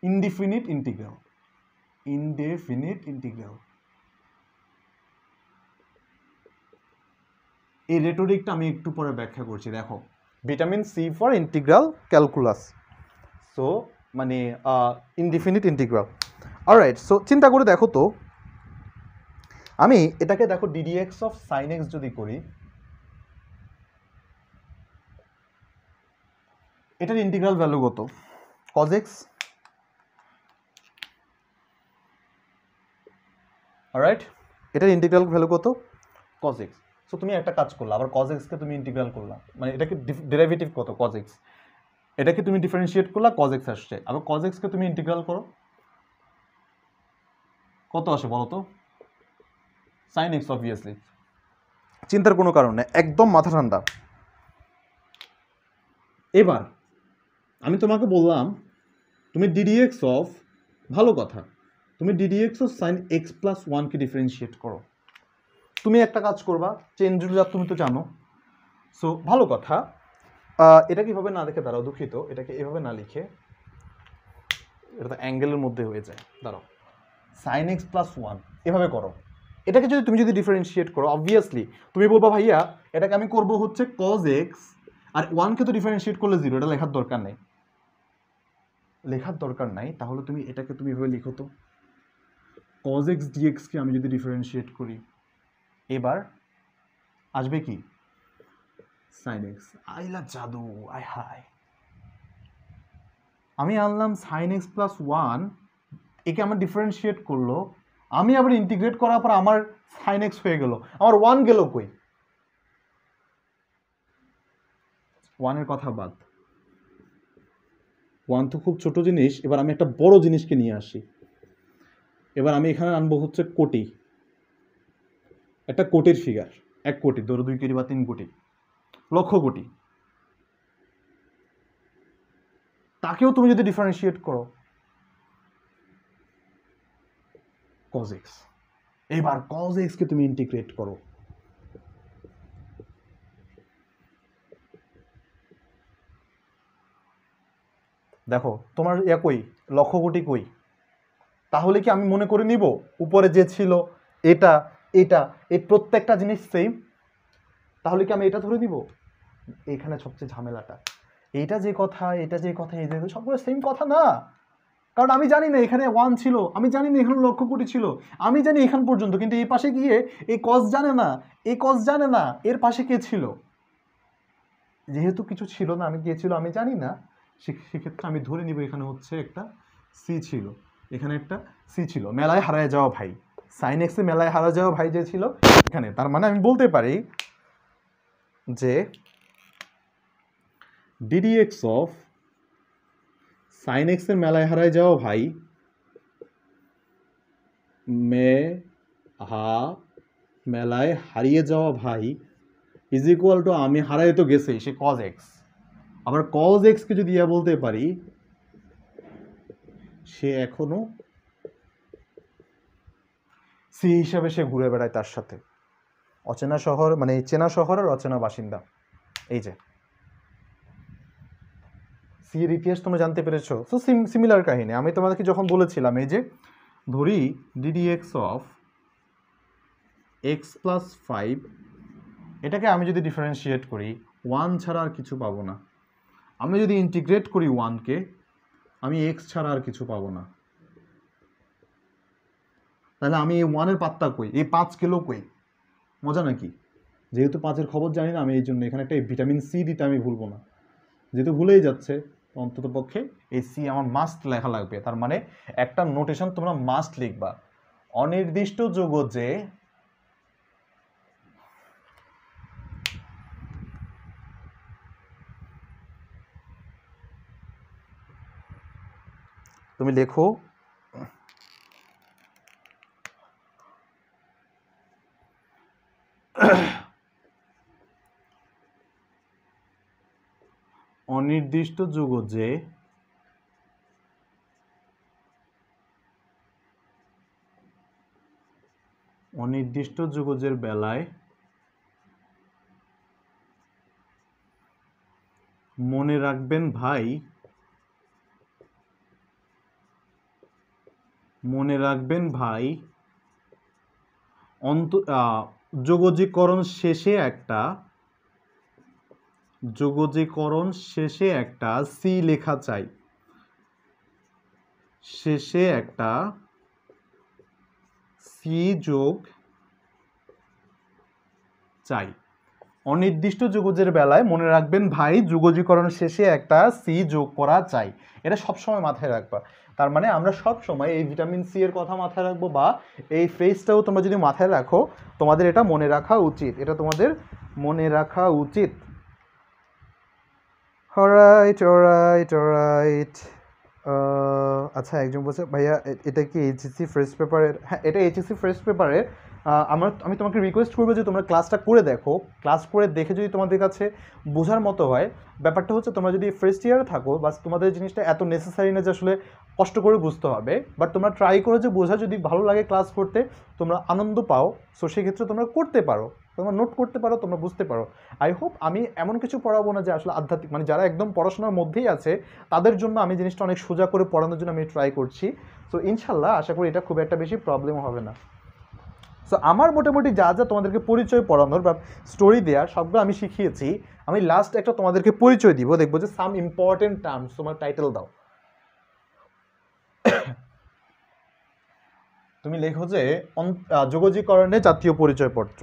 indefinite integral, indefinite integral. এই রেটরিকটা আমি একটু পরে ব্যাখ্যা করছি। দেখো, vitamin C for integral calculus, so মানে ইনডিফিনিট ইন্টিগ্রাল। অলরাইট, সো চিন্তা করে দেখো তো, আমি এটাকে দেখো ddx অফ সাইন এক্স যদি করি, এটার ইন্টিগ্রাল ভ্যালু কত, cos x। অলরাইট, এটার ইন্টিগ্রাল ভ্যালু কত, cos x। সো তুমি একটা কাজ করলা, আবার cos x কে তুমি ইন্টিগ্রাল করলা, মানে এটাকে ডেরিভেটিভ কত, cos x। এটাকে তুমি ডিফারেন্সিয়েট করলা cos x আসছে, আবার cos x কে তুমি ইন্টিগ্রাল করো, কত আসে বলো তো? sin x অবভিয়াসলি, চিন্তার কোনো কারণ নেই, একদম মাথা ঠান্ডা। এবার আমি তোমাকে বললাম তুমি ddx অফ, ভালো কথা, তুমি ddx of sin x plus 1 K differentiate করো। তুমি একটা কাজ করবা, চেন রুল তুমি তো জানো, সো ভালো কথা, এটা কিভাবে না দেখে দাঁড়াও, দুঃখিত, এটাকে এভাবে না লিখে, এটা তো অ্যাঙ্গেলের মধ্যে হয়ে যায়, দাঁড়াও, sin x প্লাস 1 এভাবে করো। এটাকে যদি তুমি যদি ডিফারেন্সিয়েট করো, অবভিয়াসলি তুমি বলবা ভাইয়া এটাকে আমি করব হচ্ছে cos x, আর 1 কে তো ডিফারেন্সিয়েট করলে 0, এটা লেখার দরকার নেই, লেখার দরকার নাই, তাহলে তুমি এটাকে তুমি এভাবে লিখো তো, cos x dx কে আমি যদি ডিফারেন্সিয়েট করি, এবার আসবে কি sin x, আইলা জাদু, আয় হায়, আমি আনলাম sin x প্লাস 1, একে আমার ডিফারেন্সিয়েট করলো, আমি আবার ইন্টিগ্রেট করার পর আমার sin x হয়ে গেল, আমার 1 গেল কই? 1 এর কথা বাদ, 1 তো খুব ছোট জিনিস, এবার আমি একটা বড় জিনিসকে নিয়ে আসি, এবার আমি এখানে আনবো হচ্ছে কোটি, একটা কোটির ফিগার, 1 কোটি, ধরো 2 কোটি বা 3 কোটি, লক্ষ কোটি, তাকেও তুমি যদি ডিফারেন্সিয়েট করো cos x, এবার cos x কে তুমি ইন্টিগ্রেট করো, দেখো তোমার কই, লক্ষ কোটি কই, তাহলে কি আমি মনে করে নিব উপরে যে ছিল এটা এটা এই প্রত্যেকটা জিনিস সেম, তাহলে কি আমি এটা ধরে দিব? এখানে সবচেয়ে ঝামেলাটা, এটা যে কথা এটা যে কথা, এই যে সবগুলো সেম কথা না, কারণ আমি জানি না এখানে 1 ছিল, আমি জানি না এখানে লক্ষ কোটি ছিল, আমি জানি এখান পর্যন্ত, কিন্তু এই পাশে গিয়ে এই cos জানে না, এই cos জানে না এর পাশে কে ছিল, যেহেতু কিছু ছিল না, আমি কে ছিল আমি জানি না, সেক্ষেত্রে আমি ধরে নিব এখানে হচ্ছে একটা সি ছিল, এখানে একটা সি ছিল, মেলায় হারায় যাওয়া ভাই, sin x এ মেলায় হারা যাওয়া ভাই যে ছিল এখানে, তার মানে আমি বলতে পারি যে ddx অফ sin x এর মেলায় হারায় যাওয়া ভাই মেলায় হারিয়ে যাওয়া ভাই ইজ ইকুয়াল টু, আমি হারাই তো গেছে সে cos x, আবার cos x কে যদি বলতে পারি সে এখনো সি হিসাবে সে ঘুরে বেড়ায় তার সাথে, অচেনা শহর মানে চেনা শহর আর অচেনা বাসিন্দা, এই যে সি এর ইতিহাস তোমরা জানতে পেরেছো। সো সিমিলার কাহিনী আমি তোমাদেরকে যখন বলেছিলাম, এই যে ধরি ddx অফ x প্লাস 5, এটাকে আমি যদি ডিফারেন্সিয়েট করি 1 ছাড়া আর কিছু পাবো না, আমি যদি ইন্টিগ্রেট করি 1 কে, আমি x ছাড়া আর কিছু পাবো না, তাহলে আমি এই 1 এর পাত্তা কই, এই 5 কিলো কই, মজা নাকি? যেহেতু 5-এর খবর জানি না আমি, এই জন্য এখানে একটা ভিটামিন সি দিতে আমি ভুলবো না, যেহেতু ভুলেই যাচ্ছে অন্তত পক্ষে এই সি আমার মাস্ট লেখা লাগবে, তার মানে একটা নোটেশন তোমরা মাস্ট লিখবা, অনির্দিষ্ট যোগ যে, তুমি লেখো অনির্দিষ্ট যোগ যে অনির্দিষ্ট যোগজের বেলায় মনে রাখবেন ভাই, মনে রাখবেন ভাই যোগজীকরণ শেষে একটা, যোগজীকরণ শেষে একটা সি লেখা চাই, শেষে একটা সি যোগ চাই, অনির্দিষ্ট যোগজের বেলায় মনে রাখবেন ভাই যোগজীকরণ শেষে একটা সি যোগ করা চাই, এটা সবসময় মাথায় রাখবা, তার মানে আমরা সব সময় এই ভিটামিন সি এর কথা মাথায় রাখবো, বা এই ফ্রেজটাও তোমরা যদি মাথায় রাখো তোমাদের এটা মনে রাখা উচিত, এটা তোমাদের মনে রাখা উচিত। Alright alright alright. আচ্ছা, একজন বলছে ভাইয়া এটা কি এইচএসসি ফার্স্ট পেপারের? হ্যাঁ, এটা এইচএসসি ফার্স্ট পেপারের। আমি তোমাকে রিকোয়েস্ট করবো যে তোমরা ক্লাসটা করে দেখো। ক্লাস করে দেখে যদি তোমাদের কাছে বোঝার মতো হয়, ব্যাপারটা হচ্ছে তোমরা যদি ফার্স্ট ইয়ারে থাকো বা তোমাদের জিনিসটা এত নেসেসারি না যে আসলে কষ্ট করে বুঝতে হবে, বাট তোমরা ট্রাই করো যে বোঝা, যদি ভালো লাগে ক্লাস করতে, তোমরা আনন্দ পাও, সো সেক্ষেত্রে তোমরা করতে পারো, তোমরা নোট করতে পারো, তোমরা বুঝতে পারো। আই হোপ আমি এমন কিছু পড়াবো না যে আসলে আধ্যাত্মিক, মানে যারা একদম পড়াশোনার মধ্যেই আছে তাদের জন্য আমি জিনিসটা অনেক সোজা করে পড়ানোর জন্য আমি ট্রাই করছি। সো ইনশাল্লাহ আশা করি এটা খুব একটা বেশি প্রবলেম হবে না। সো আমার মোটামুটি যা যা তোমাদেরকে পরিচয় পড়ানোর বা স্টোরি দেওয়ার সবগুলো আমি শিখিয়েছি। আমি লাস্ট একটা তোমাদেরকে পরিচয় দিব, দেখবো যে সাম ইম্পর্টেন্ট টার্মস, তোমার টাইটেল দাও। তুমি লেখো যে যোগজীকরণে জাতীয় পরিচয়পত্র।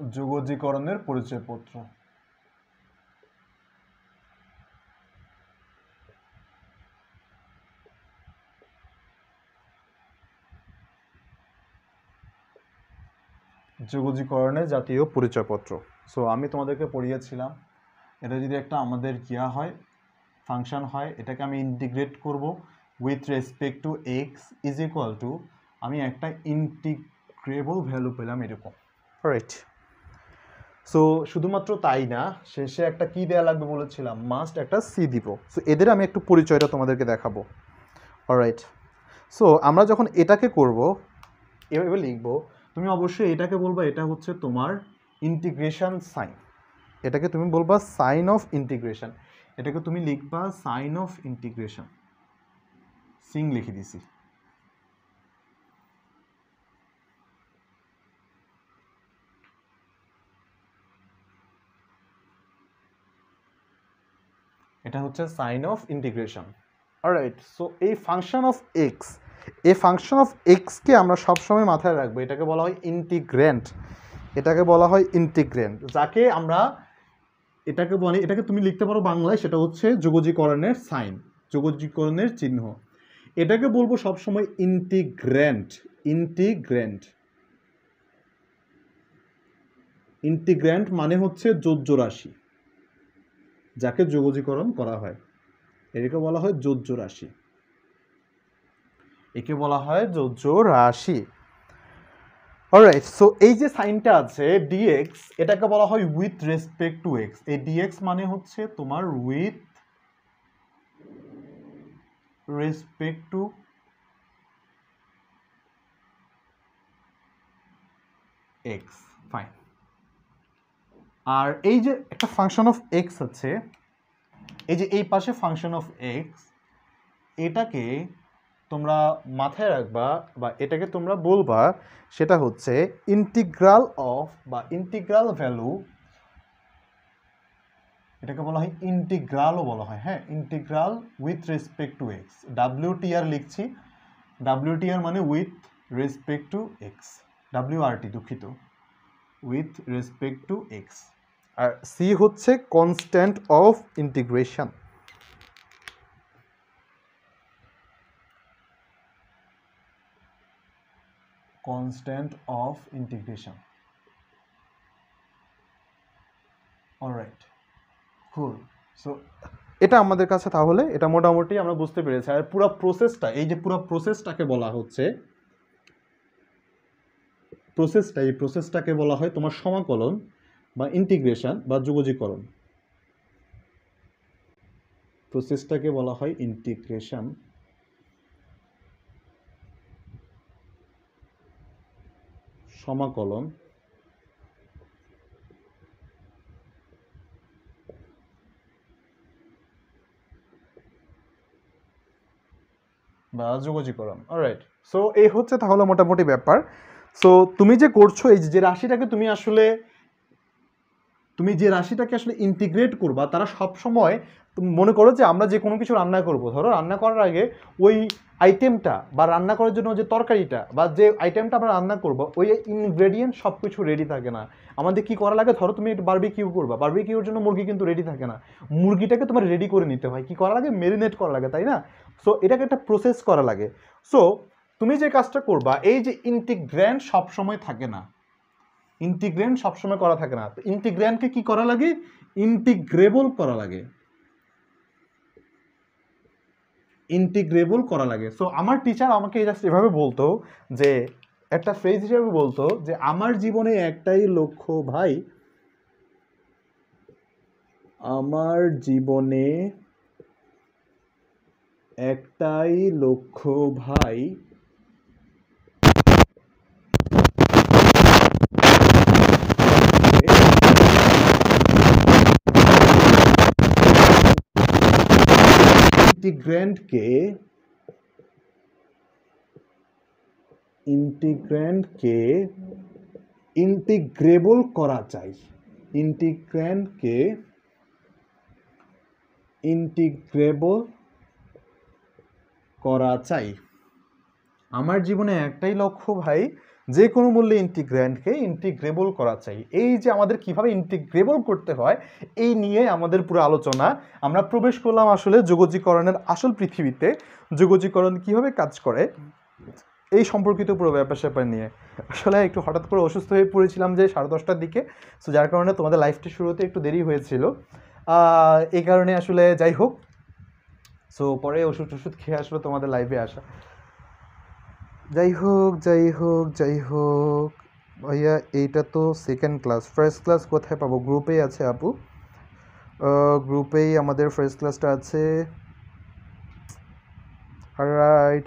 যোগজীকরণের পরিচয়পত্র। যোগজীকরণের জাতীয় পরিচয়পত্র। সো আমি তোমাদেরকে পড়িয়েছিলাম, এটা যদি একটা আমাদের কিয়া হয়, ফাংশন হয়, এটাকে আমি ইন্টিগ্রেট করব with respect to x is equal two, আমি একটা ইন্টিগ্রেবল ভ্যালু পেলাম এরকম, রাইট। সো শুধুমাত্র তাই না, শেষে একটা কি দেওয়া লাগবে বলেছিলাম, মাস্ট একটা সি দিব। সো এদের আমি একটু পরিচয়টা তোমাদেরকে দেখাবো, অলরাইট। সো আমরা যখন এটাকে করব, এভাবে লিখবো, তুমি অবশ্যই এটাকে বলবা এটা হচ্ছে তোমার ইন্টিগ্রেশন সাইন, এটাকে তুমি বলবা সাইন অফ ইন্টিগ্রেশন, এটাকে তুমি লিখবা সাইন অফ ইন্টিগ্রেশন, সিং লিখে দিছি। এটা হচ্ছে sign of integration, alright. So এই ফাংশন অফ এক্স, এই ফাংশন অফ এক্সকে আমরা সবসময় মাথায় রাখবো, এটাকে বলা হয় ইন্টিগ্র্যান্ট, এটাকে বলা হয় ইন্টিগ্র্যান্ট, যাকে আমরা এটাকে বলি, এটাকে তুমি লিখতে পারো বাংলায়, সেটা হচ্ছে যোগজীকরণের সাইন, যোগজীকরণের চিহ্ন। এটাকে বলবো সবসময় ইন্টিগ্র্যান্ট, ইন্টিগ্র্যান্ট, ইন্টিগ্র্যান্ট মানে হচ্ছে যোজ্য রাশি, যাকে যোগজীকরণ করা হয়, এটাকে বলা হয় যোজ্য রাশি, একে বলা হয় যোজ্য রাশি, অলরাইট। সো এই যে সাইনটা আছে ডিএক্স, এটাকে বলা হয় উইথ রেসপেক্ট টু এক্স। এই ডিএক্স মানে হচ্ছে তোমার with respect to x, fine. আর এই যে একটা ফাংশন অফ এক্স আছে, এই যে এই পাশে ফাংশন অফ এক্স, এটাকে তোমরা মাথায় রাখবা বা এটাকে তোমরা বলবা, সেটা হচ্ছে ইন্টিগ্রাল অফ বা ইন্টিগ্রাল ভ্যালু, এটাকে বলা হয় ইন্টিগ্রালও বলা হয়, হ্যাঁ, integral with respect to x, W T R লিখছি, ডাব্লিউটিআর মানে with respect to x, W R T দুঃখিত, উইথ রেসপেক্ট টু এক্স। আর সি হচ্ছে constant of integration, constant of integration, alright, cool. So এটা আমাদের কাছে তাহলে এটা মোটামুটি আমরা বুঝতে পেরেছি। আর পুরো প্রসেসটা, এই যে পুরো প্রসেসটাকে বলা হচ্ছে, প্রসেসটা, এই প্রসেসটাকে বলা হয় তোমার সমাকলন বা ইন্টিগ্রেশন বা যোগজীকরণ, প্রসেসটাকে বলা হয় ইন্টিগ্রেশন, সমাকলন বা যোগজীকরণ, অলরাইট। সো এই হচ্ছে তাহলে মোটামুটি ব্যাপার। সো তুমি যে করছো, এই যে রাশিটাকে তুমি আসলে, তুমি যে রাশিটাকে আসলে ইন্টিগ্রেট করবা, তারা সব সময় মনে করো যে আমরা যে কোনো কিছু রান্না করব, ধরো রান্না করার আগে ওই আইটেমটা বা রান্না করার জন্য যে তরকারিটা বা যে আইটেমটা আমরা রান্না করব, ওই ইনগ্রেডিয়েন্ট সব কিছু রেডি থাকে না। আমাদের কি করা লাগে, ধরো তুমি একটু বারবিকিউ করবা, বারবিকিউর জন্য মুরগি কিন্তু রেডি থাকে না, মুরগিটাকে তোমার রেডি করে নিতে হয়, কি করা লাগে, মেরিনেট করা লাগে, তাই না? সো এটাকে একটা প্রসেস করা লাগে। সো তুমি যে কাজটা করবা, এই যে ইন্টিগ্র্যান্ড সবসময় থাকে না, ইন্টিগ্র্যান্ড সবসময় করা থাকে না, তো ইন্টিগ্র্যান্ডকে কি করা লাগে, ইন্টিগ্রেবল করা লাগে, ইন্টিগ্রেবল করা লাগে। সো আমার টিচার আমাকে জাস্ট এভাবে বলতো, যে একটা ফ্রেজ হিসেবে বলতো যে আমার জীবনে একটাই লক্ষ্য ভাই, আমার জীবনে একটাই লক্ষ্য ভাই, ইন্টিগ্র্যান্ডকে ইন্টিগ্রেবল করা চাই, ইন্টিগ্র্যান্ডকে ইন্টিগ্রেবল করা চাই। আমার জীবনে একটাই লক্ষ্য ভাই, যে কোনো মূল্যে ইন্টিগ্র্যান্ডকে ইন্টিগ্রেবল করা চাই। এই যে আমাদের কিভাবে ইন্টিগ্রেবল করতে হয়, এই নিয়ে আমাদের পুরো আলোচনা। আমরা প্রবেশ করলাম আসলে যোগজীকরণের আসল পৃথিবীতে, যোগজীকরণ কিভাবে কাজ করে এই সম্পর্কিত পুরো ব্যাপার স্যাপার নিয়ে। আসলে একটু হঠাৎ করে অসুস্থ হয়ে পড়েছিলাম যে 10:30টার দিকে, সো যার কারণে তোমাদের লাইফটি শুরুতে একটু দেরি হয়েছিল, এই কারণে আসলে যাই হোক, সো পরে ওষুধ খেয়ে আসলে তোমাদের লাইভে আসা। যাই হোক ভাইয়া, এইটা তো সেকেন্ড ক্লাস, ফার্স্ট ক্লাস কোথায় পাবো? গ্রুপেই আছে আপু, গ্রুপেই আমাদের ফার্স্ট ক্লাসটা আছে। Alright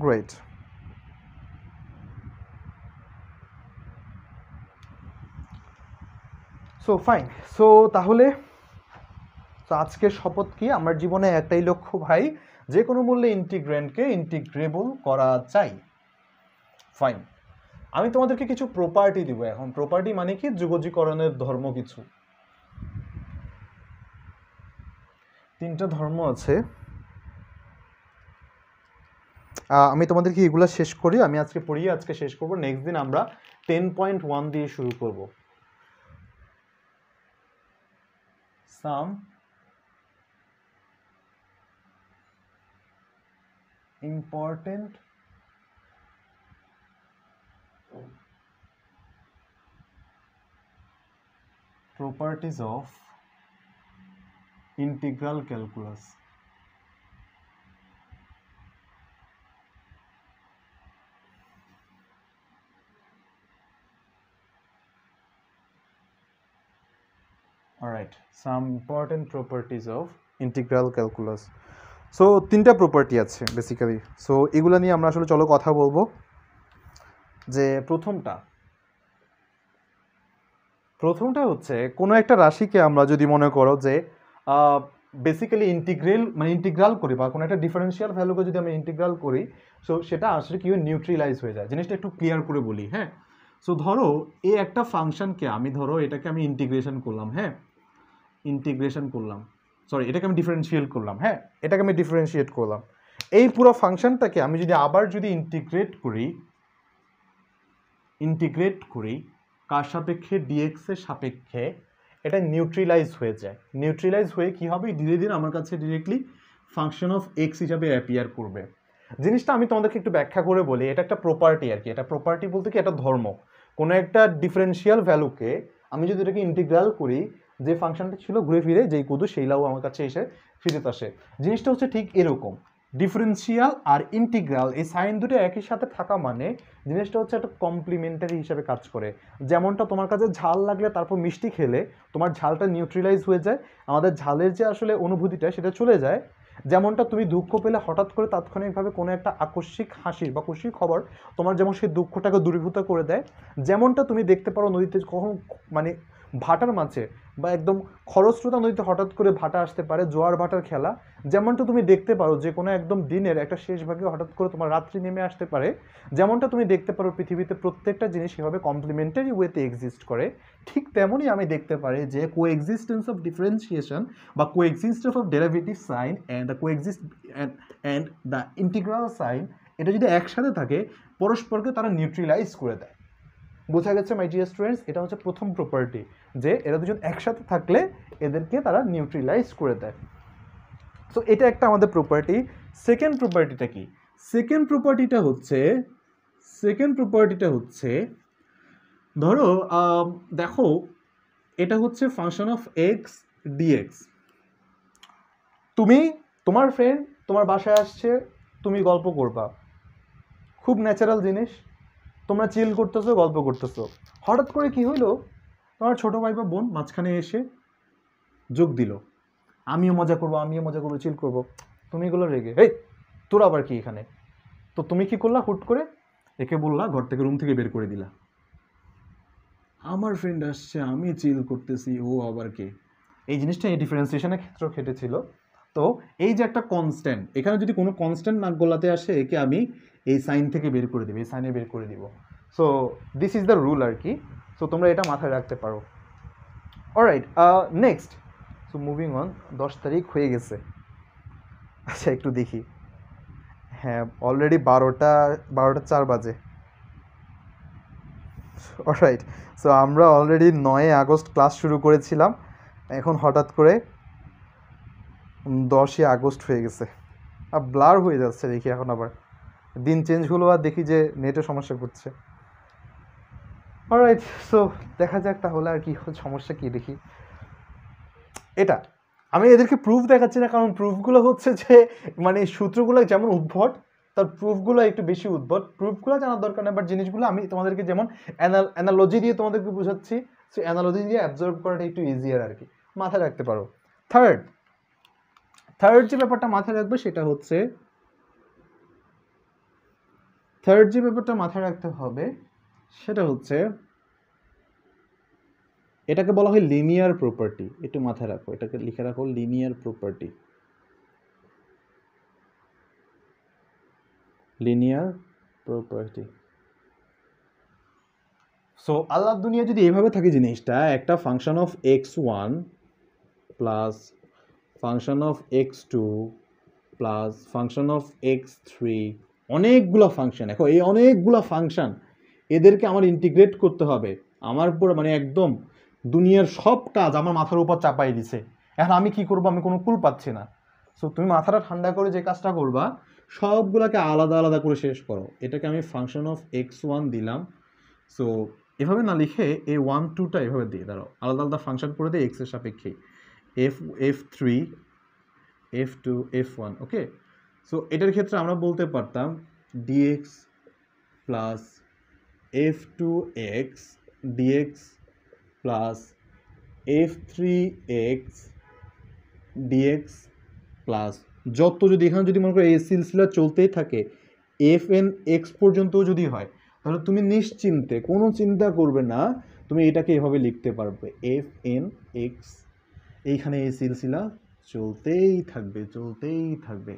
great. So fine, so তাহলে তো আজকের শপথ কি, আমার জীবনে একটাই লক্ষ্য ভাই, যে কোনো মূল্যে ইন্টিগ্র্যান্ডকে ইন্টিগ্রেবল করা চাই। ফাইন, আমি তোমাদেরকে কিছু প্রপার্টি দিব এখন। প্রপার্টি মানে কি, যোগজীকরণের ধর্ম কিছু, 3টা ধর্ম আছে। আমি তোমাদেরকে এগুলা শেষ করি, আমি আজকে পড়িয়ে আজকে শেষ করব, নেক্সট দিন আমরা 10.1 দিয়ে শুরু করব। Some important properties of integral calculus. Alright, some important properties of integral calculus. So 3টা প্রপার্টি আছে বেসিক্যালি, সো এগুলো নিয়ে আমরা আসলে চলো কথা বলবো। যে প্রথমটা হচ্ছে, কোনো একটা রাশিকে আমরা যদি মনে করো যে বেসিক্যালি ইন্টিগ্রাল করি, বা কোনো একটা ডিফারেন্সিয়াল ভ্যালুকে যদি আমরা ইন্টিগ্রাল করি, সো সেটা আসলে কি নিউট্রিলাইজ হয়ে যায়। জিনিসটা একটু ক্লিয়ার করে বলি, হ্যাঁ। সো ধরো এই একটা ফাংশনকে আমি, ধরো এটাকে আমি ইন্টিগ্রেশন করলাম, হ্যাঁ, এটাকে আমি ডিফারেন্সিয়েট করলাম, হ্যাঁ, এটাকে আমি ডিফারেন্সিয়েট করলাম। এই পুরো ফাংশনটাকে আমি যদি আবার যদি ইন্টিগ্রেট করি কার সাপেক্ষে, ডিএক্স এর সাপেক্ষে, এটা নিউট্রিলাইজ হয়ে যায়। নিউট্রিলাইজ হয়ে কি হবে, ধীরে ধীরে আমার কাছে ডিরেক্টলি ফাংশন অফ এক্স হিসাবে অ্যাপিয়ার করবে। জিনিসটা আমি তোমাদেরকে একটু ব্যাখ্যা করে বলি, এটা একটা প্রপার্টি আর কি। এটা প্রপার্টি বলতে কি, এটা ধর্ম। কোনো একটা ডিফারেন্সিয়াল ভ্যালুকে আমি যদি এটাকে ইন্টিগ্রাল করি, যে ফাংশনটা ছিল ঘুরে ফিরে যেই কুদু সেই লাউ আমার কাছে এসে ফিরত আসে। জিনিসটা হচ্ছে ঠিক এরকম, ডিফারেন্সিয়াল আর ইন্টিগ্রাল এই সাইন দুটো একই সাথে থাকা মানে জিনিসটা হচ্ছে একটা কমপ্লিমেন্টারি হিসেবে কাজ করে। যেমনটা তোমার কাছে ঝাল লাগলে তারপর মিষ্টি খেলে তোমার ঝালটা নিউট্রিলাইজ হয়ে যায়, আমাদের ঝালের যে আসলে অনুভূতিটা সেটা চলে যায়। যেমনটা তুমি দুঃখ পেলে হঠাৎ করে তাৎক্ষণিকভাবে কোনো একটা আকস্মিক হাসির বা খুশির খবর তোমার যেমন সেই দুঃখটাকে দূরীভূত করে দেয়। যেমনটা তুমি দেখতে পারো নদীতে কখন মানে ভাটার মাঝে বা একদম খরস্রোতা নদীতে হঠাৎ করে ভাটা আসতে পারে, জোয়ার ভাটার খেলা। যেমনটা তুমি দেখতে পারো যে কোনো একদম দিনের একটা শেষ ভাগে হঠাৎ করে তোমার রাত্রি নেমে আসতে পারে। যেমনটা তুমি দেখতে পারো পৃথিবীতে প্রত্যেকটা জিনিস সেভাবে কমপ্লিমেন্টারি ওয়েতে এক্সিস্ট করে, ঠিক তেমনই আমি দেখতে পারি যে কোএক্সিস্টেন্স অফ ডিফারেন্সিয়েশন বা coexistence of derivative sign and the and the integral sign, এটা যদি একসাথে থাকে পরস্পরকে তারা নিউট্রিলাইজ করে দেয়। বোঝা গেছে মাই ডিয়ার স্টুডেন্টস? এটা হচ্ছে প্রথম প্রপার্টি, যে এরা দুজন একসাথে থাকলে এদেরকে তারা নিউট্রিলাইজ করে দেয়। সো এটা একটা আমাদের প্রপার্টি। সেকেন্ড প্রপার্টিটা কি? সেকেন্ড প্রপার্টিটা হচ্ছে ধরো দেখো, এটা হচ্ছে ফাংশন অফ এক্স ডিএক্স। তোমার ফ্রেন্ড তোমার বাসায় আসছে, তুমি গল্প করবা, খুব ন্যাচারাল জিনিস, তোমরা চিল করতেছো, গল্প করতেছো, হঠাৎ করে কি হইলো, তোমার ছোট ভাই বা বোন মাঝখানে এসে যোগ দিল, আমিও মজা করবো, চিল করবো। তুমি এগুলো রেগে, এই তোর আবার কি এখানে? তো তুমি কি করলা? হুট করে একে বললা, ঘর থেকে, রুম থেকে বের করে দিলা। আমার ফ্রেন্ড আসছে, আমি চিল করতেছি, ও আবার কে? এই জিনিসটা এই ডিফারেন্সিয়েশনের ক্ষেত্রেও খেটেছিল। তো এই যে একটা কনস্ট্যান্ট, এখানে যদি কোনো কনস্ট্যান্ট নাক গলাতে আসে, একে আমি এই সাইন থেকে বের করে দিব, এই সাইনে বের করে দিব। So this is the rule আর কি। সো তোমরা এটা মাথায় রাখতে পারো। Alright, next. So moving on, 10 তারিখ হয়ে গেছে। আচ্ছা একটু দেখি, হ্যাঁ অলরেডি 12টা 4 বাজে। অলরাইট, সো আমরা অলরেডি 9 আগস্ট ক্লাস শুরু করেছিলাম, এখন হঠাৎ করে 10ই আগস্ট হয়ে গেছে। আর ব্লার হয়ে যাচ্ছে দেখি, এখন আবার দিন চেঞ্জ হলো আর দেখি যে নেটে সমস্যা করছে। অলরাইট, সো দেখা যাক তাহলে আর কি সমস্যা কি দেখি। এটা আমি এদেরকে প্রুফ দেখাচ্ছি না, কারণ প্রুফগুলো হচ্ছে যে মানে সূত্রগুলো যেমন উদ্ভট, তার প্রুফগুলো একটু বেশি উদ্ভট। প্রুফগুলো জানার দরকার নেই, বাট জিনিসগুলো আমি তোমাদেরকে যেমন অ্যানালজি দিয়ে তোমাদেরকে বোঝাচ্ছি, সো অ্যানালজি দিয়ে অ্যাবজর্ব করাটা একটু ইজিয়ার আর কি, মাথায় রাখতে পারো। থার্ড যে ব্যাপারটা মাথায় রাখবে সেটা হচ্ছে, থার্ড যে ব্যাপারটা মাথায় রাখতে হবে সেটা হচ্ছে, এটাকে বলা হয় লিনিয়ার প্রপার্টি। একটু মাথায় রাখো, এটাকে লিখে রাখো, linear property. Linear property. So আল্লাহ দুনিয়া যদি এইভাবে থাকে জিনিসটা, একটা function of x1 plus function of x2 plus function of x3, অনেকগুলো ফাংশন। এখন এই অনেকগুলো ফাংশন, এদেরকে আমার ইন্টিগ্রেট করতে হবে। আমার পুরো মানে একদম দুনিয়ার সব কাজ আমার মাথার উপর চাপাই দিছে। এখন আমি কি করব? আমি কোনো কুল পাচ্ছি না। সো তুমি মাথাটা ঠান্ডা করে যে কাজটা করবা, সবগুলোকে আলাদা আলাদা করে শেষ করো। এটাকে আমি ফাংশন অফ x1 দিলাম। সো এভাবে না লিখে এই 1 2টা এভাবে দিয়ে দাঁড়াও, আলাদা আলাদা ফাংশন করে দিই এক্সের সাপেক্ষে, f3 f2 f1। ওকে, সো এটার ক্ষেত্রে আমরা বলতে পারতাম dx plus f2x dx plus f3x dx plus যত, যদি এখানে যদি মনে করো এই সিলসিলা চলতেই থাকে fn x পর্যন্তও যদি হয়, তাহলে তুমি নিশ্চিন্তে কোনো চিন্তা করবে না, তুমি এটাকে এভাবে লিখতে পারবে fn x, এইখানে এই সিলসিলা চলতেই থাকবে।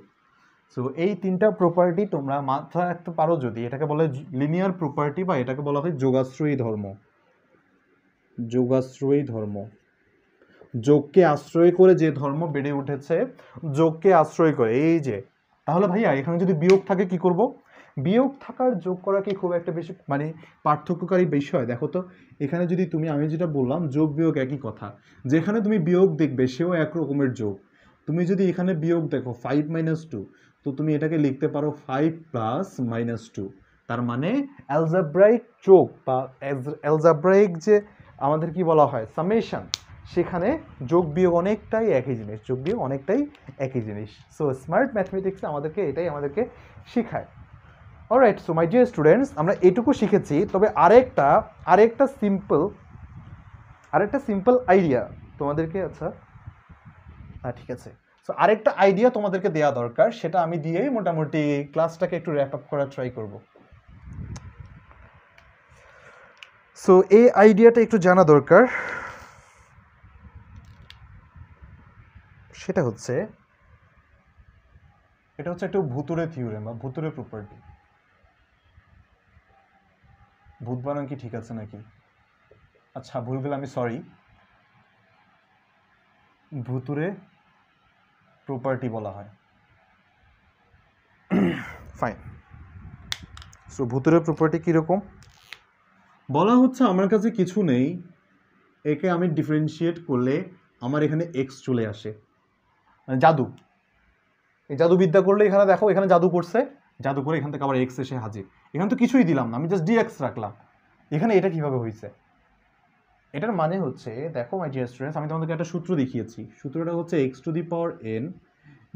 সো এই 3টা প্রপার্টি তোমরা মাথায় রাখতে পারো যদি, এটাকে বলে লিনিয়ার প্রপার্টি, বা এটাকে বলা হয় যোগাশ্রয়ী ধর্ম। যোগকে আশ্রয় করে যে ধর্ম বেড়ে উঠেছে, যোগকে আশ্রয় করে। এই যে তাহলে ভাইয়া এখানে যদি বিয়োগ থাকে কি করব? বিয়োগ থাকার যোগ করা কি খুব একটা বেশি মানে পার্থক্যকারী বিষয়? দেখো তো, এখানে যদি আমি যেটা বললাম যোগ বিয়োগ একই কথা, যেখানে তুমি বিয়োগ দেখবে সেও এক রকমের যোগ। তুমি যদি এখানে বিয়োগ দেখো 5 - 2, তো তুমি এটাকে লিখতে পারো 5 + -2। তার মানে অ্যালজাব্রাইক যোগ বা অ্যালজাব্রাইক যে আমাদের কি বলা হয় সামেশন, সেখানে যোগ বিয়োগ অনেকটাই একই জিনিস। সো স্মার্ট ম্যাথমেটিক্স আমাদেরকে এটাই শেখায়। Alright, so my dear students, আমরা এটুকু শিখেছি। তবে আরেকটা সিম্পল আইডিয়া তোমাদেরকে, আচ্ছা ঠিক আছে, সো আরেকটা আইডিয়া তোমাদেরকে দেওয়া দরকার, সেটা আমি দিয়েই মোটামুটি ক্লাসটাকে একটু র্যাপ আপ করার ট্রাই করব। সো এই আইডিয়াটা একটু জানা দরকার, সেটা হচ্ছে, এটা হচ্ছে একটু ভুতুড়ে থিওরেম বা ভুতুড়ে প্রপার্টি। ভূত বানান কি ঠিক আছে নাকি? আচ্ছা ভুল গেলে আমি সরি। ভুতুড়ে প্রপার্টি বলা হয়। ফাইন। সো ভুতুড়ে প্রপার্টি কীরকম? বলা হচ্ছে আমার কাছে কিছু নেই, একে আমি ডিফারেন্সিয়েট করলে আমার এখানে এক্স চলে আসে, মানে জাদু। এই জাদুবিদ্যা করলে এখানে দেখো এখানে জাদু করছে, জাদু করে এখান থেকে আবার এক্স এসে হাজির। এখানে তো কিছুই দিলাম না, আমি জাস্ট ডিএক্স রাখলাম। এখানে এটা কিভাবে হয়েছে? এটার মানে হচ্ছে, দেখো মাই ডিয়ার স্টুডেন্টস, আমি তোমাদেরকে একটা সূত্র দেখিয়েছি। সূত্রটা হচ্ছে x to the power n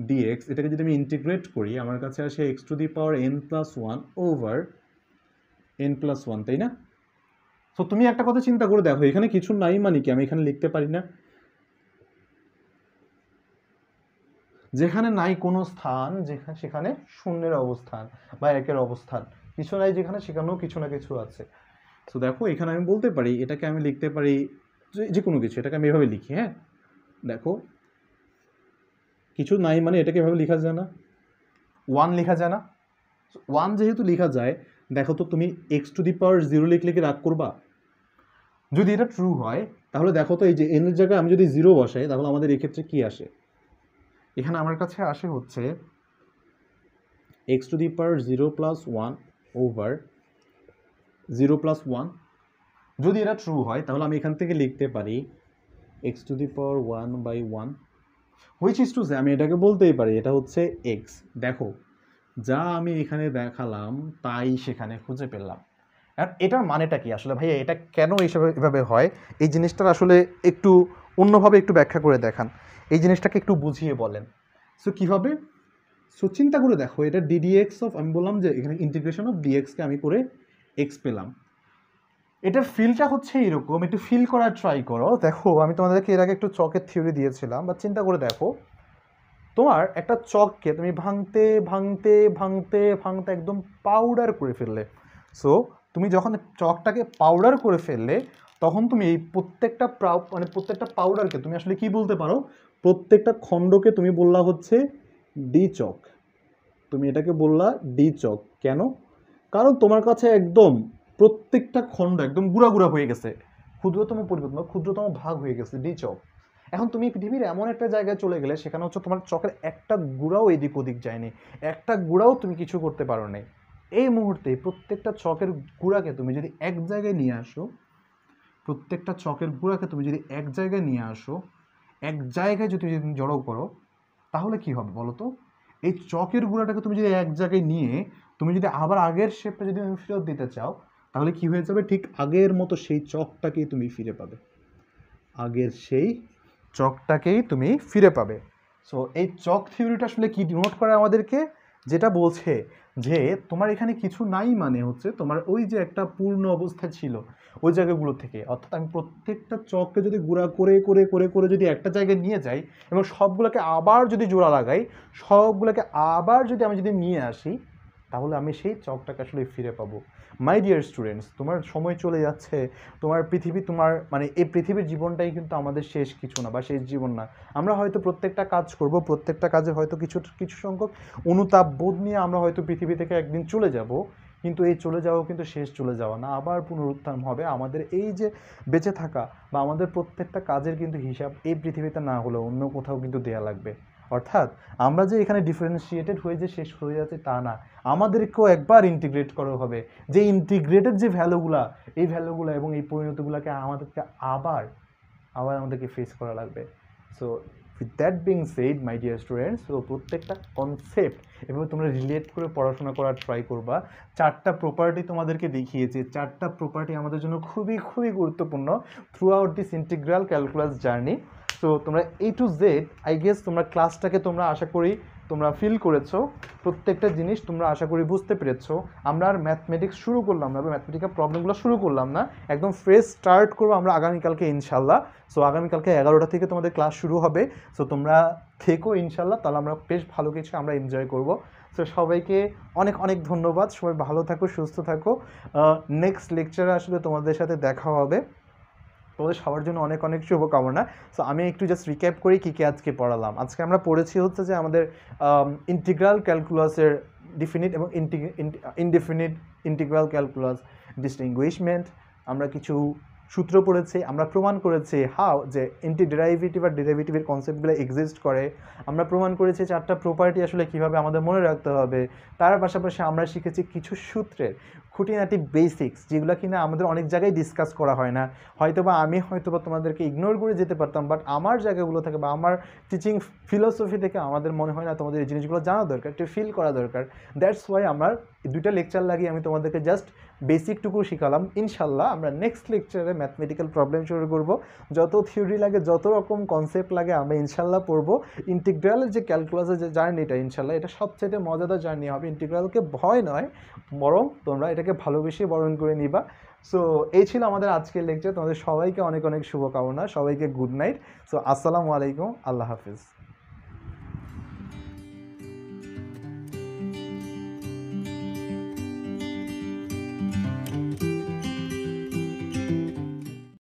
dx. এটাকে যদি আমি ইন্টিগ্রেট করি আমার কাছে আসে x to the power n plus one over n plus one, তাই না? তো তুমি একটা কথা চিন্তা করে দেখো, এখানে কিছু নাই মানে কি আমি এখানে লিখতে পারি না? যেখানে নাই কোনো স্থান, যেখানে সেখানে শূন্যের অবস্থান বা একের অবস্থান, কিছু নাই যেখানে সেখানেও কিছু না কিছু আছে। তো দেখো এখানে আমি বলতে পারি, এটাকে আমি লিখতে পারি যে কোনো কিছু, এটাকে আমি এভাবে লিখি। হ্যাঁ, দেখো কিছু নাই মানে এটাকে এভাবে লেখা যায় না? ওয়ান লেখা যায় না? ওয়ান যেহেতু লেখা যায়, দেখো তো তুমি x to the power zero লিখলে কি রাগ করবা? যদি এটা ট্রু হয় তাহলে দেখো তো এই যে এন এর জায়গায় আমি যদি জিরো বসাই তাহলে আমাদের এক্ষেত্রে কি আসে? এখানে আমার কাছে আসে হচ্ছে x to the power zero plus one over zero plus one. যদি এটা ট্রু হয় তাহলে আমি এখান থেকে লিখতে পারি x to the power one by one, which is to say আমি এটাকে বলতেই পারি এটা হচ্ছে এক্স। দেখো যা আমি এখানে দেখালাম তাই সেখানে খুঁজে পেলাম। আর এটার মানেটা কি আসলে ভাইয়া, এটা কেন এভাবে হয়? এই জিনিসটার আসলে একটু অন্যভাবে একটু ব্যাখ্যা করে দেখান, এই জিনিসটাকে একটু বুঝিয়ে বলেন। সো কীভাবে? সো চিন্তা করে দেখো, এটা ডিডিএক্স অফ, আমি বললাম যে এখানে ইন্টিগ্রেশন অফ ডিএক্সকে আমি করে এক্স পেলাম। এটার ফিলটা হচ্ছে এরকম, একটু ফিল করার ট্রাই করো। দেখো আমি তোমাদেরকে এর আগে একটু চকের থিওরি দিয়েছিলাম, বা চিন্তা করে দেখো তোমার একটা চককে তুমি ভাঙতে ভাঙতে ভাঙতে ভাঙতে একদম পাউডার করে ফেললে। সো তুমি যখন চকটাকে পাউডার করে ফেললে তখন তুমি এই প্রত্যেকটা মানে প্রত্যেকটা পাউডারকে তুমি আসলে কি বলতে পারো? প্রত্যেকটা খণ্ডকে তুমি বললা হচ্ছে ডি চক। তুমি এটাকে বললা ডি চক। কেন? কারণ তোমার কাছে একদম প্রত্যেকটা খণ্ড একদম গুঁড়া গুঁড়া হয়ে গেছে, ক্ষুদ্রতম পরিবর্তন ক্ষুদ্রতম ভাগ হয়ে গেছে, ডি চক। এখন তুমি পৃথিবীর এমন একটা জায়গায় চলে গেলে সেখানে হচ্ছে তোমার চকের একটা গুঁড়াও এদিক ওদিক যায়নি, একটা গুঁড়াও তুমি কিছু করতে পারো নাই। এই মুহূর্তে প্রত্যেকটা চকের গুঁড়াকে তুমি যদি এক জায়গায় নিয়ে আসো, প্রত্যেকটা চকের গুঁড়াকে তুমি যদি এক জায়গায় নিয়ে আসো, এক জায়গায় যদি তুমি জড়ো করো, তাহলে কি হবে বলো তো? এই চকের গুঁড়াটাকে তুমি যদি এক জায়গায় নিয়ে তুমি যদি আবার আগের শেপটা যদি তুমি ফেরত দিতে চাও, তাহলে কি হয়ে যাবে? ঠিক আগের মতো সেই চকটাকেই তুমি ফিরে পাবে, আগের সেই চকটাকেই তুমি ফিরে পাবে। সো এই চক থিওরিটা আসলে কি ডিনোট করে আমাদেরকে? যেটা বলছে যে তোমার এখানে কিছু নাই মানে হচ্ছে তোমার ওই যে একটা পূর্ণ অবস্থা ছিল ওই জায়গাগুলো থেকে, অর্থাৎ আমি প্রত্যেকটা চককে যদি গুঁড়া করে করে করে করে যদি একটা জায়গায় নিয়ে যাই এবং সবগুলোকে আবার যদি জোড়া লাগাই, সবগুলোকে আবার যদি আমি যদি নিয়ে আসি, তাহলে আমি সেই চকটাকে আসলে ফিরে পাবো। মাই ডিয়ার স্টুডেন্টস, তোমার সময় চলে যাচ্ছে, তোমার পৃথিবী, তোমার মানে এই পৃথিবীর জীবনটাই কিন্তু আমাদের শেষ কিছু না, বা শেষ জীবন না। আমরা হয়তো প্রত্যেকটা কাজ করব, প্রত্যেকটা কাজে হয়তো কিছু কিছু সংখ্যক অনুতাপ বোধ নিয়ে আমরা হয়তো পৃথিবী থেকে একদিন চলে যাব, কিন্তু এই চলে যাওয়াও কিন্তু শেষ চলে যাওয়া না, আবার পুনরুত্থান হবে। আমাদের এই যে বেঁচে থাকা বা আমাদের প্রত্যেকটা কাজের কিন্তু হিসাব এই পৃথিবীতে না হলেও অন্য কোথাও কিন্তু দেয়া লাগবে। অর্থাৎ আমরা যে এখানে ডিফারেন্সিয়েটেড হয়ে যে শেষ হয়ে যাচ্ছে তা না, আমাদেরকেও একবার ইন্টিগ্রেট করা হবে। যে ইন্টিগ্রেটেড যে ভ্যালুগুলা, এই ভ্যালুগুলো এবং এই পরিণতিগুলোকে আমাদেরকে আবার আবার আমাদেরকে ফেস করা লাগবে। So with that being said my dear students, তো প্রত্যেকটা কনসেপ্ট এভাবে তোমরা রিলেট করে পড়াশোনা করার ট্রাই করবা। চারটা প্রপার্টি তোমাদেরকে দেখিয়েছে, চারটা প্রপার্টি আমাদের জন্য খুবই খুবই গুরুত্বপূর্ণ through out this integral calculus journey. So তোমরা এ টু জেড আই গেস তোমরা ক্লাসটাকে তোমরা আশা করি তোমরা ফিল করেছো, প্রত্যেকটা জিনিস তোমরা আশা করি বুঝতে পেরেছো। আমরা আর ম্যাথমেটিক্স শুরু করলাম না, বা ম্যাথমেটিক্যাল প্রবলেমগুলো শুরু করলাম না, একদম ফ্রেশ স্টার্ট করবো আমরা আগামীকালকে ইনশাল্লাহ। সো আগামীকালকে 11টা থেকে তোমাদের ক্লাস শুরু হবে। সো তোমরা থেকো ইনশাল্লাহ, তাহলে আমরা বেশ ভালো কিছু আমরা এনজয় করবো। সো সবাইকে অনেক অনেক ধন্যবাদ, সবাই ভালো থাকো, সুস্থ থাকো। নেক্সট লেকচারে আসলে তোমাদের সাথে দেখা হবে, তোমাদের সবার জন্য অনেক অনেক শুভকামনা। সো আমি একটু জাস্ট রিক্যাপ করি কী কী আজকে পড়ালাম। আজকে আমরা পড়েছি হচ্ছে যে আমাদের ইন্টিগ্রাল ক্যালকুলাসের ডিফিনিট এবং ইনডিফিনিট ইন্টিগ্রাল ক্যালকুলাস ডিস্টিংগুইশমেন্ট, আমরা কিছু সূত্র পড়েছি, আমরা প্রমাণ করেছি হাউ যে ডেরিভেটিভ আর ডেরিভেটিভের কনসেপ্টগুলো এক্সিস্ট করে, আমরা প্রমাণ করেছি চারটা প্রপার্টি আসলে কীভাবে আমাদের মনে রাখতে হবে। তার পাশাপাশি আমরা শিখেছি কিছু সূত্রের খুঁটিনাটি বেসিক্স, যেগুলো কিনা আমাদের অনেক জায়গায় ডিসকাস করা হয় না। হয়তোবা আমি হয়তোবা তোমাদেরকে ইগনোর করে যেতে পারতাম, বাট আমার জায়গাগুলো থেকে বা আমার টিচিং ফিলোসফি থেকে আমাদের মনে হয় না তোমাদের এই জিনিসগুলো জানা দরকার, একটু ফিল করা দরকার। দ্যাটস ওয়াই আমার 2টা লেকচার লাগিয়ে আমি তোমাদেরকে জাস্ট বেসিকটুকু শিখালাম। ইনশাল্লাহ আমরা নেক্সট লেকচারে ম্যাথমেটিক্যাল প্রবলেম শুরু করব। যত থিওরি লাগে, যত রকম কনসেপ্ট লাগে আমরা ইনশাল্লাহ পড়বো। ইন্টিগ্রালের যে ক্যালকুলাসের যে জার্নিটা, ইনশাল্লাহ এটা সবচেয়ে মজাদার জার্নি হবে। ইন্টিগ্রালকে ভয় নয়, বরং তোমরা এটাকে ভালোবেসে বরণ করে নিবা। সো এই ছিল আমাদের আজকের লেকচার। তোমাদের সবাইকে অনেক অনেক শুভকামনা, সবাইকে গুড নাইট। সো আসসালামু আলাইকুম, আল্লাহ হাফিজ।